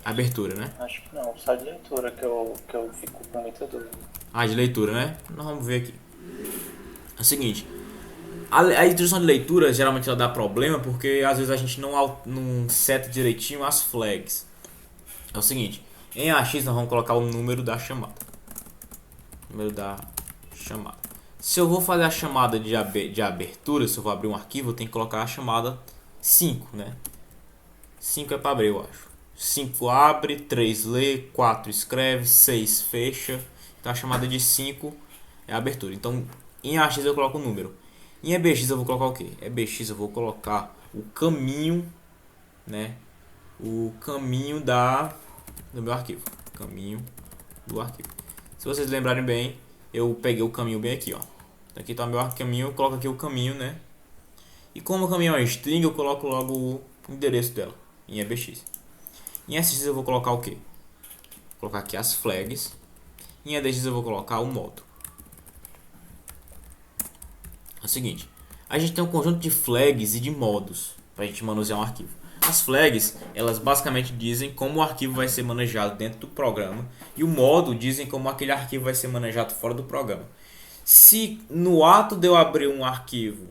Abertura, né? acho que não, só de leitura que eu fico com muita dúvida. Ah, de leitura, né? Nós vamos ver aqui. É o seguinte. A instrução de leitura geralmente ela dá problema porque às vezes a gente não seta direitinho as flags. É o seguinte. Em AX nós vamos colocar o número da chamada. Número da chamada. Se eu vou fazer a chamada de abertura, se eu vou abrir um arquivo, eu tenho que colocar a chamada 5, né? 5 é para abrir, eu acho. 5 abre, 3 lê, 4 escreve, 6 fecha. Então a chamada de 5 é a abertura. Então em AX eu coloco o número. Em EBX eu vou colocar o que? EBX eu vou colocar o caminho, né? O caminho do meu arquivo. Caminho do arquivo. Se vocês lembrarem bem, eu peguei o caminho bem aqui, ó. Aqui tá o meu caminho, eu coloco aqui o caminho, né? E como o caminho é uma string, eu coloco logo o endereço dela em EBX. Em SX eu vou colocar o que? Vou colocar aqui as flags. Em EDX eu vou colocar o modo. É o seguinte, a gente tem um conjunto de flags e de modos para a gente manusear um arquivo. As flags, elas basicamente dizem como o arquivo vai ser manejado dentro do programa e o modo dizem como aquele arquivo vai ser manejado fora do programa. Se no ato de eu abrir um arquivo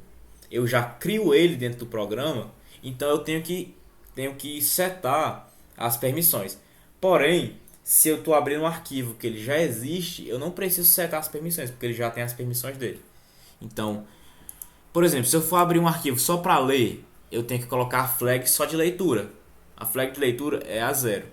eu já crio ele dentro do programa, então eu tenho que setar as permissões. Porém, se eu estou abrindo um arquivo que ele já existe, eu não preciso setar as permissões, porque ele já tem as permissões dele. Então, por exemplo, se eu for abrir um arquivo só para ler, eu tenho que colocar a flag só de leitura. A flag de leitura é a 0.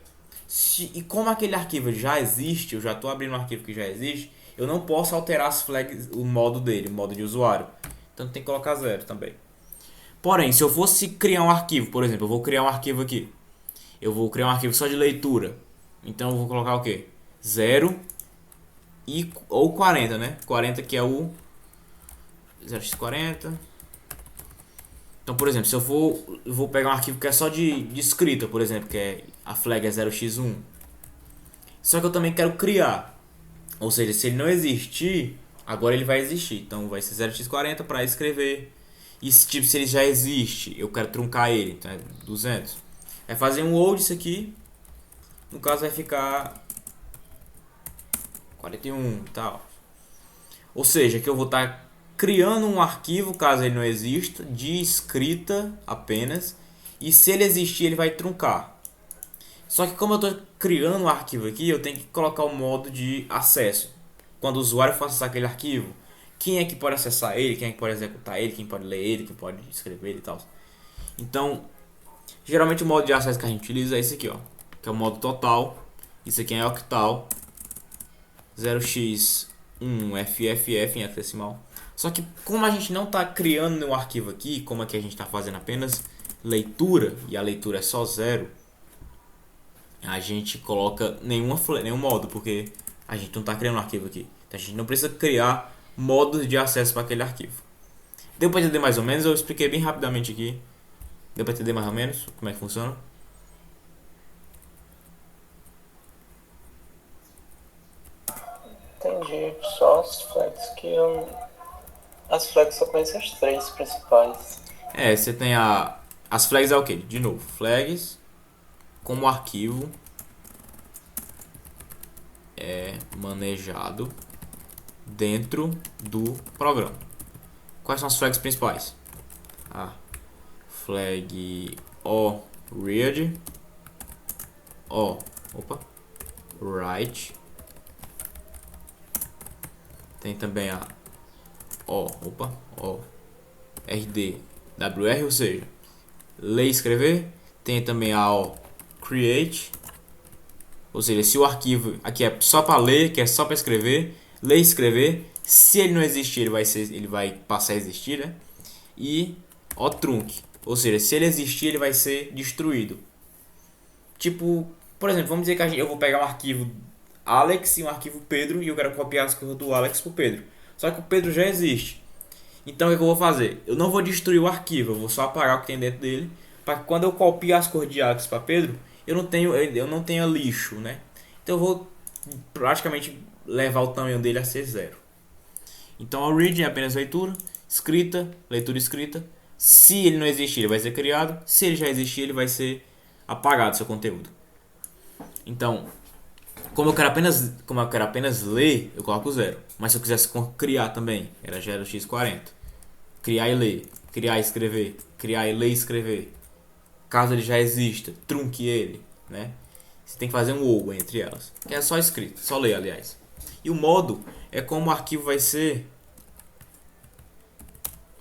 E como aquele arquivo já existe, eu já estou abrindo um arquivo que já existe, eu não posso alterar as flags, o modo dele, o modo de usuário. Então tem que colocar 0 também. Porém, se eu fosse criar um arquivo, por exemplo, eu vou criar um arquivo aqui. Eu vou criar um arquivo só de leitura. Então eu vou colocar o que? 0 ou 40, né? 40 que é o 0x40. Então, por exemplo, se eu vou pegar um arquivo que é só de escrita, por exemplo, que é a flag é 0x1. Só que eu também quero criar. Ou seja, se ele não existir, agora ele vai existir. Então vai ser 0x40 para escrever. E se ele já existe, eu quero truncar ele, então é 200. É fazer um old isso aqui. No caso vai ficar 41 e tal. Ou seja, que eu vou estar criando um arquivo, caso ele não exista, de escrita apenas. E se ele existir, ele vai truncar. Só que como eu estou criando um arquivo aqui, eu tenho que colocar o modo de acesso. Quando o usuário for acessar aquele arquivo, quem é que pode acessar ele, quem é que pode executar ele, quem pode ler ele, quem pode escrever ele e tal. Então, geralmente o modo de acesso que a gente utiliza é esse aqui, ó, que é o modo total. Isso aqui é octal 0x1fff em hexadecimal. Só que como a gente não está criando um arquivo aqui, como aqui a gente está fazendo apenas leitura e a leitura é só 0, a gente coloca nenhum modo, porque a gente não está criando um arquivo aqui. Então a gente não precisa criar modos de acesso para aquele arquivo. Deu para entender mais ou menos? Eu expliquei bem rapidamente aqui. Deu para entender mais ou menos como é que funciona? Entendi, só as flags que eu... As flags só conheço as 3 principais. Você tem as flags é o que? De novo, flags como arquivo é manejado dentro do programa. Quais são as flags principais? A flag OREAD, ó, opa, write. Tem também a ó, RD, WR, ou seja, ler e escrever. Tem também a ó, create, ou seja, se o arquivo aqui é só para ler, que é só para escrever, ler e escrever. Se ele não existir, ele vai passar a existir, né? E ó, trunc, ou seja, se ele existir, ele vai ser destruído. Tipo, por exemplo, vamos dizer que eu vou pegar um arquivo Alex e um arquivo Pedro e eu quero copiar as coisas do Alex pro Pedro. Só que o Pedro já existe. Então o que eu vou fazer? Eu não vou destruir o arquivo, eu vou só apagar o que tem dentro dele, para que quando eu copie as cores de Alex para Pedro, eu não tenha lixo, né? Então eu vou praticamente levar o tamanho dele a ser zero. Então a read é apenas leitura, escrita, leitura escrita. Se ele não existir, ele vai ser criado. Se ele já existir, ele vai ser apagado seu conteúdo. Então, como eu quero apenas ler, eu coloco zero. Mas se eu quisesse criar também, era 0x40. Criar e ler, criar e escrever, criar e ler e escrever. Caso ele já exista, trunque ele, né? Você tem que fazer um ou entre elas, que é só escrito, só ler, aliás. E o modo é como o arquivo vai ser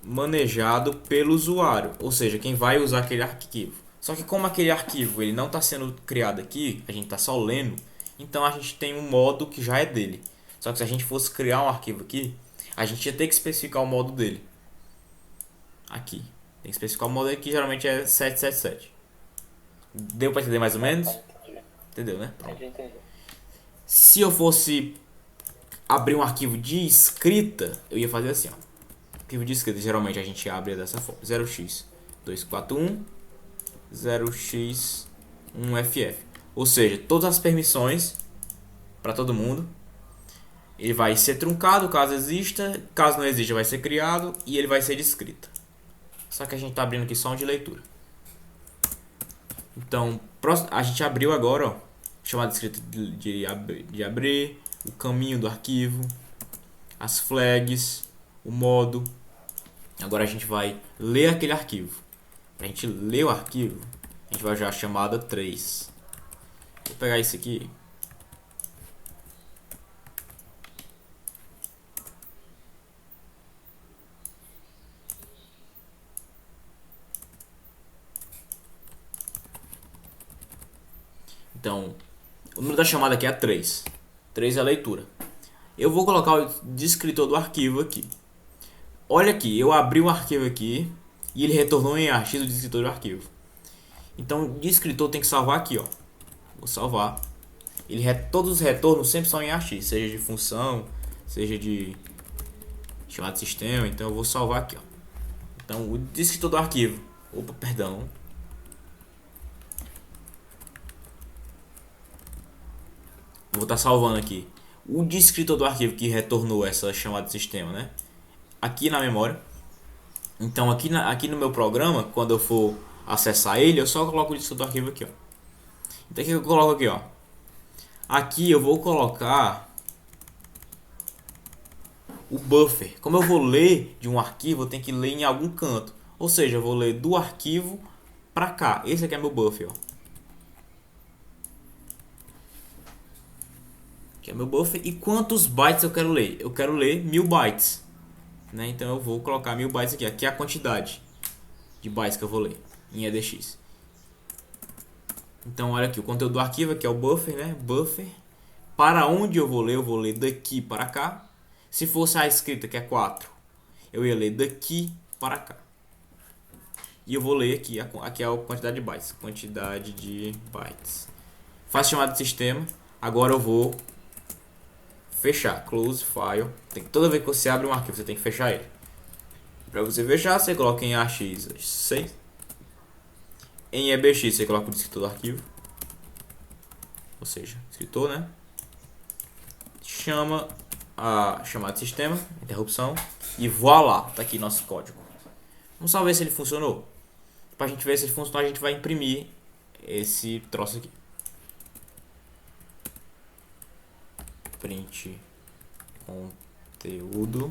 manejado pelo usuário, ou seja, quem vai usar aquele arquivo. Só que como aquele arquivo ele não está sendo criado aqui, a gente está só lendo, então a gente tem um modo que já é dele. Só que se a gente fosse criar um arquivo aqui, a gente ia ter que especificar o modo dele. Aqui. Tem que especificar o modo aqui, que geralmente é 777. Deu para entender mais ou menos? Entendeu, né? Pronto. Entendi. Se eu fosse abrir um arquivo de escrita, eu ia fazer assim, ó. Arquivo de escrita, geralmente a gente abre dessa forma: 0x241 0x1ff. Ou seja, todas as permissões para todo mundo. Ele vai ser truncado caso exista, caso não exista vai ser criado e ele vai ser de escrita. Só que a gente está abrindo aqui só um de leitura. Então, a gente abriu agora, ó, chamada escrita de abrir, o caminho do arquivo, as flags, o modo. Agora a gente vai ler aquele arquivo. Para a gente ler o arquivo, a gente vai usar a chamada 3. Vou pegar isso aqui. Então, o número da chamada aqui é 3. 3 é a leitura. Eu vou colocar o descritor do arquivo aqui. Olha aqui, eu abri um arquivo aqui e ele retornou em AX o descritor do arquivo. Então, o descritor tem que salvar aqui, ó. Vou salvar. Todos os retornos sempre são em AX, seja de função, seja de chamada de sistema. Então, eu vou salvar aqui, ó. Então, o descritor do arquivo. Opa, perdão. Vou estar salvando aqui o descritor do arquivo que retornou essa chamada de sistema, né? Aqui na memória. Então aqui no meu programa, quando eu for acessar ele, eu só coloco o descritor do arquivo aqui, ó. Então o que eu coloco aqui, ó? Aqui eu vou colocar o buffer. Como eu vou ler de um arquivo, eu tenho que ler em algum canto. Ou seja, eu vou ler do arquivo para cá. Esse aqui é meu buffer, ó. Que é meu buffer. E quantos bytes eu quero ler? Eu quero ler 1000 bytes, né? Então eu vou colocar 1000 bytes aqui. Aqui é a quantidade de bytes que eu vou ler em EDX. Então olha aqui, o conteúdo do arquivo aqui é o buffer, né? Buffer. Para onde eu vou ler daqui para cá. Se fosse a escrita, que é 4, eu ia ler daqui para cá. E eu vou ler aqui, aqui é a quantidade de bytes. Quantidade de bytes. Faço chamada de sistema. Agora eu vou fechar, close file. Toda vez que você abre um arquivo, você tem que fechar ele. Para você fechar, você coloca em AX6. Em EBX, você coloca o descritor do arquivo. Ou seja, escritor, né? Chama a chamada de sistema, interrupção. E voilá, tá aqui nosso código. Vamos só ver se ele funcionou. Para a gente ver se ele funcionou, a gente vai imprimir esse troço aqui. Print conteúdo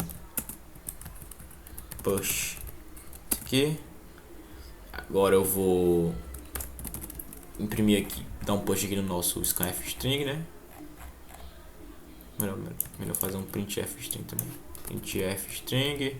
push aqui. Agora eu vou imprimir aqui, dar um push aqui no nosso scanf-string, né? Melhor fazer um printf-string também. Printf-string.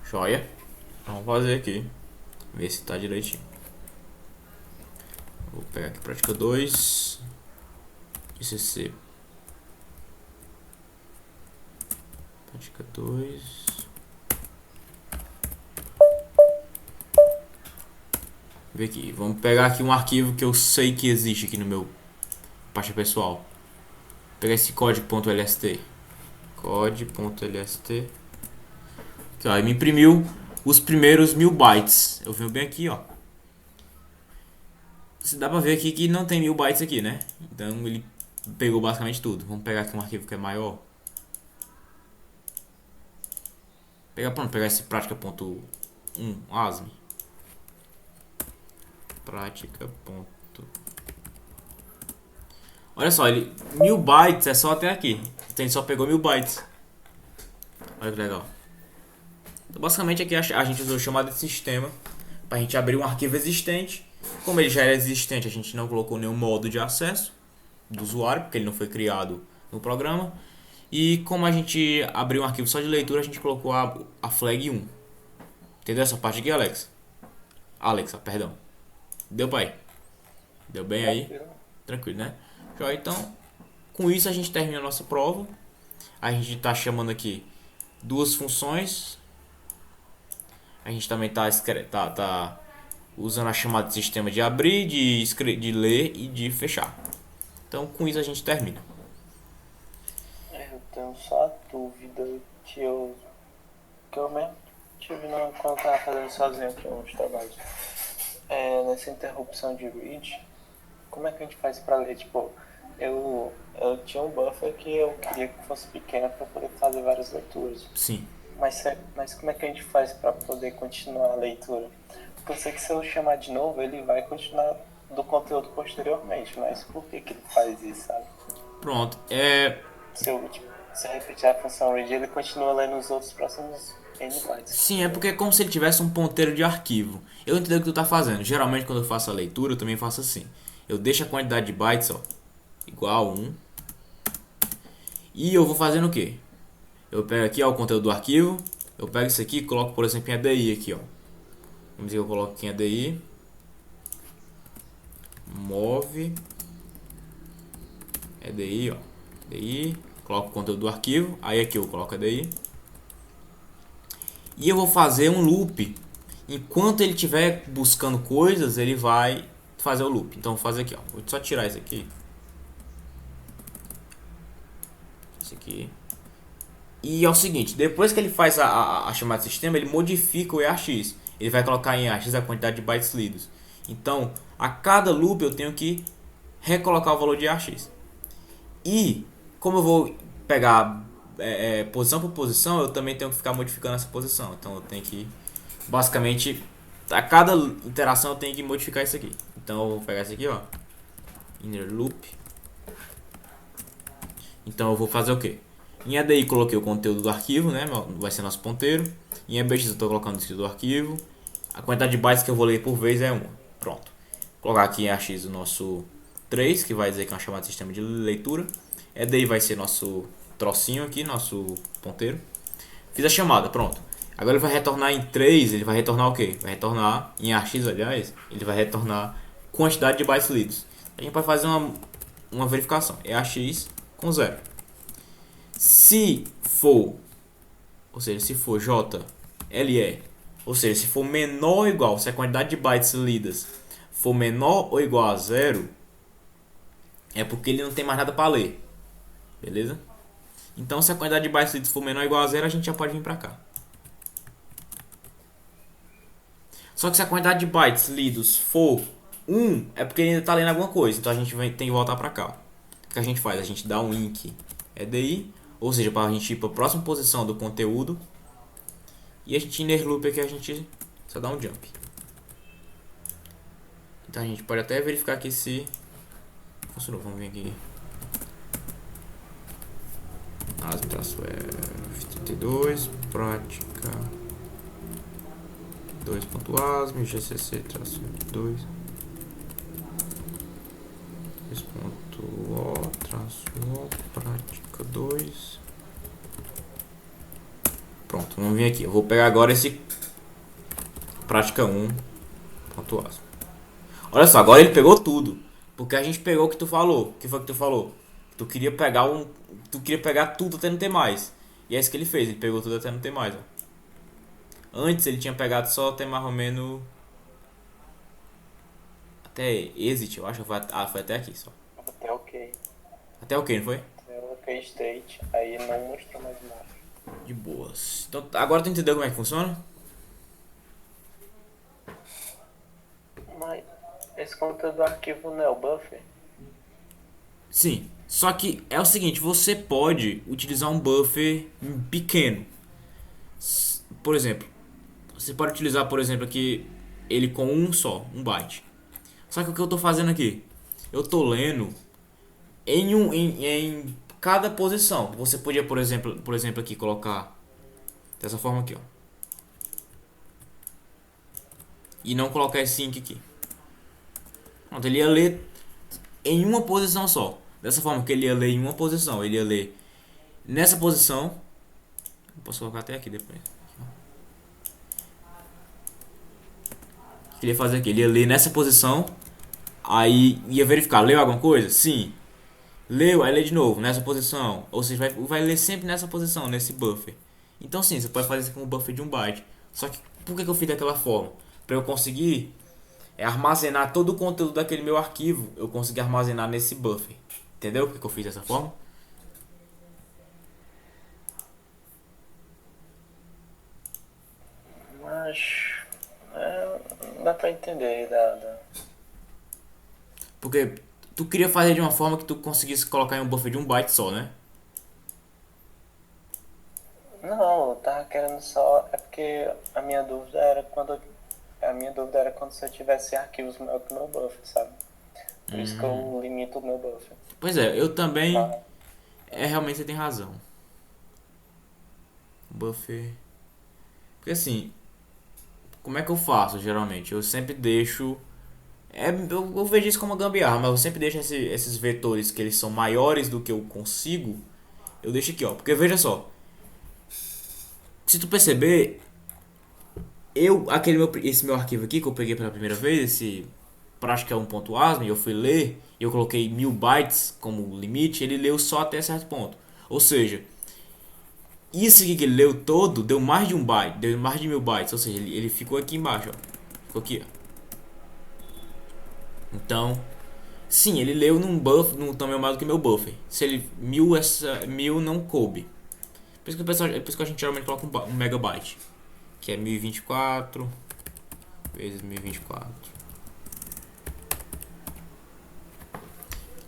Joia. Vamos fazer aqui. Ver se tá direitinho. Vou pegar aqui prática 2. ICC. Prática 2. Ver aqui. Vamos pegar aqui um arquivo que eu sei que existe aqui no meu pasta pessoal. Vou pegar esse código.lst. Código.lst. Aqui, ó, ele me imprimiu os primeiros 1000 bytes. Eu venho bem aqui, ó. Você dá pra ver aqui que não tem 1000 bytes aqui, né? Então ele pegou basicamente tudo. Vamos pegar aqui um arquivo que é maior. Pegar esse prática.1 ASM. Prática. Olha só, ele 1000 bytes é só até aqui. Então ele só pegou 1000 bytes. Olha que legal. Então, basicamente aqui a gente usou o chamado de sistema para a gente abrir um arquivo existente. Como ele já era existente, a gente não colocou nenhum modo de acesso do usuário, porque ele não foi criado no programa. E como a gente abriu um arquivo só de leitura, a gente colocou a flag 1. Entendeu essa parte aqui, Alex? Alexa, perdão. Deu, pai? Deu bem aí? Tranquilo, né? Já, então, com isso a gente termina a nossa prova. A gente está chamando aqui duas funções. A gente também tá usando a chamada de sistema de abrir, de ler e de fechar. Então com isso a gente termina. Eu tenho só a dúvida que eu mesmo tive quando eu tava fazendo sozinho aqui uns trabalhos. Nessa interrupção de read, como é que a gente faz para ler? Tipo, eu tinha um buffer que eu queria que fosse pequeno para poder fazer várias leituras. Sim. Mas como é que a gente faz para poder continuar a leitura? Porque eu sei que se eu chamar de novo, ele vai continuar do conteúdo posteriormente, mas por que ele faz isso, sabe? Pronto, Se eu repetir a função read, ele continua lendo os outros próximos N bytes. Sim, é porque é como se ele tivesse um ponteiro de arquivo. Eu entendo o que tu tá fazendo. Geralmente quando eu faço a leitura, eu também faço assim. Eu deixo a quantidade de bytes, ó, igual a 1. E eu vou fazendo o quê? Eu pego aqui, ó, o conteúdo do arquivo. Eu pego isso aqui e coloco, por exemplo, em ADI aqui, ó. Vamos dizer que eu coloco aqui em ADI. Move. ADI, ó. ADI. Coloco o conteúdo do arquivo. Aí aqui eu coloco ADI. E eu vou fazer um loop. Enquanto ele estiver buscando coisas, ele vai fazer o loop. Então vou fazer aqui, ó. Vou só tirar isso aqui. Isso aqui. E é o seguinte, depois que ele faz a chamada de sistema, ele modifica o EAX. Ele vai colocar em EAX a quantidade de bytes lidos. Então, a cada loop eu tenho que recolocar o valor de EAX. E, como eu vou pegar posição por posição, eu também tenho que ficar modificando essa posição. Então, eu tenho que, basicamente, a cada interação eu tenho que modificar isso aqui. Então, eu vou pegar isso aqui, ó. Inner loop. Então, eu vou fazer o quê? Em ADI coloquei o conteúdo do arquivo, né? Vai ser nosso ponteiro. Em ABX eu estou colocando o escrito do arquivo. A quantidade de bytes que eu vou ler por vez é 1. Pronto. Vou colocar aqui em AX o nosso 3, que vai dizer que é uma chamada de sistema de leitura. ADI vai ser nosso trocinho aqui, nosso ponteiro. Fiz a chamada, pronto. Agora ele vai retornar em 3, ele vai retornar o quê? Vai retornar em AX, aliás, ele vai retornar quantidade de bytes lidos. A gente vai fazer uma verificação. É AX com 0. Se for, ou seja, se for JLE, ou seja, se for menor ou igual, se a quantidade de bytes lidas for menor ou igual a 0, é porque ele não tem mais nada para ler. Beleza? Então, se a quantidade de bytes lidos for menor ou igual a 0, a gente já pode vir para cá. Só que se a quantidade de bytes lidos for 1, é porque ele ainda está lendo alguma coisa. Então, a gente tem que voltar para cá. O que a gente faz? A gente dá um link EDI, ou seja, para a gente ir para a próxima posição do conteúdo. E a gente inner loop aqui, a gente só dá um jump. Então a gente pode até verificar aqui se funcionou. Vamos ver aqui. ASM-F32, prática 2.ASM, GCC-2, 2.O, prática 2. Pronto, vamos vir aqui. Eu vou pegar agora esse prática 1.ASM. Olha só, agora ele pegou tudo. Porque a gente pegou o que tu falou. O que foi que tu falou? Tu queria pegar Tu queria pegar tudo até não ter mais. E é isso que ele fez, ele pegou tudo até não ter mais, ó. Antes ele tinha pegado só até mais ou menos. Até exit, eu acho. Foi até aqui só. Até ok. Até o que, não foi? Até ok state. Aí não mostrou mais nada. De boas. Então agora tu entendeu como é que funciona? Mas esse conteúdo do arquivo não é o buffer? Sim. Só que é o seguinte, você pode utilizar um buffer pequeno. Por exemplo, você pode utilizar, por exemplo, aqui ele com um byte. Só que o que eu tô fazendo aqui? Eu tô lendo em cada posição. Você podia, por exemplo aqui colocar dessa forma aqui, ó. E não colocar esse sync aqui. Pronto, ele ia ler em uma posição só. Dessa forma que ele ia ler em uma posição. Ele ia ler nessa posição. Eu posso colocar até aqui depois. O que ele ia fazer aqui? Ele ia ler nessa posição. Aí ia verificar. Leu alguma coisa? Sim. Leu, aí lê de novo, nessa posição. Ou seja, vai ler sempre nessa posição, nesse buffer. Então sim, você pode fazer isso com um buffer de 1 byte. Só que por que eu fiz daquela forma? Para eu conseguir armazenar todo o conteúdo daquele meu arquivo, eu consegui armazenar nesse buffer. Entendeu por que eu fiz dessa forma? Mas dá pra entender, Porque tu queria fazer de uma forma que tu conseguisse colocar em um buffer de 1 byte só, né? Não, eu tava querendo só. É porque a minha dúvida era quando. A minha dúvida era quando você tivesse arquivos maior que o meu buffer, sabe? Por isso que eu limito o meu buffer. Pois é, eu também. Tá? Realmente você tem razão. Buffer. Porque assim, como é que eu faço geralmente? Eu sempre deixo. Eu vejo isso como uma gambiarra, mas eu sempre deixo esses vetores que eles são maiores do que eu consigo. Eu deixo aqui, ó. Porque veja só. Se tu perceber, esse meu arquivo aqui que eu peguei pela primeira vez, esse prática 1.asm, eu fui ler e eu coloquei 1000 bytes como limite, ele leu só até certo ponto. Ou seja, isso aqui que ele leu todo deu mais de 1 byte, deu mais de 1000 bytes, ou seja, ele ficou aqui embaixo, ó. Ficou aqui, ó. Então, sim, ele leu num buffer, num tamanho maior do que meu buffer. Se ele 1000 não coube. Por isso que a gente geralmente coloca um megabyte, que é 1024 vezes 1024.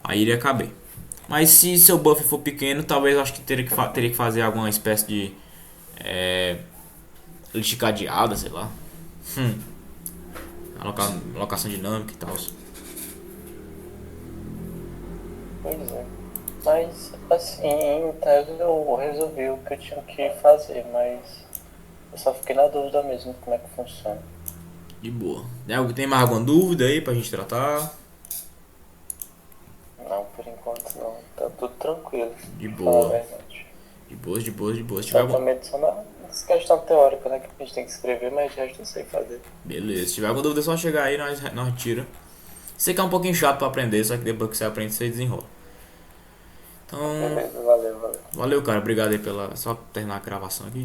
Aí iria caber. Mas se seu buffer for pequeno, talvez eu acho que teria que fazer alguma espécie de list cadeada, sei lá. Alocação dinâmica e tal. Pois é. Mas, assim, em tese eu resolvi o que eu tinha que fazer, mas eu só fiquei na dúvida mesmo de como é que funciona. De boa. Tem mais alguma dúvida aí pra gente tratar? Não, por enquanto não. Tá tudo tranquilo. De pra falar a boa. verdade. De boas, de boas, de boas. Se tiver alguma... Exatamente só nessa questão teórica, né? Que a gente tem que escrever, mas de resto eu sei fazer. Beleza. Se tiver alguma dúvida é só chegar aí, nós tira. Sei que é um pouquinho chato pra aprender, só que depois que você aprende, você desenrola. Então... Beleza, valeu. Valeu, cara. Obrigado aí pela... Só terminar a gravação aqui.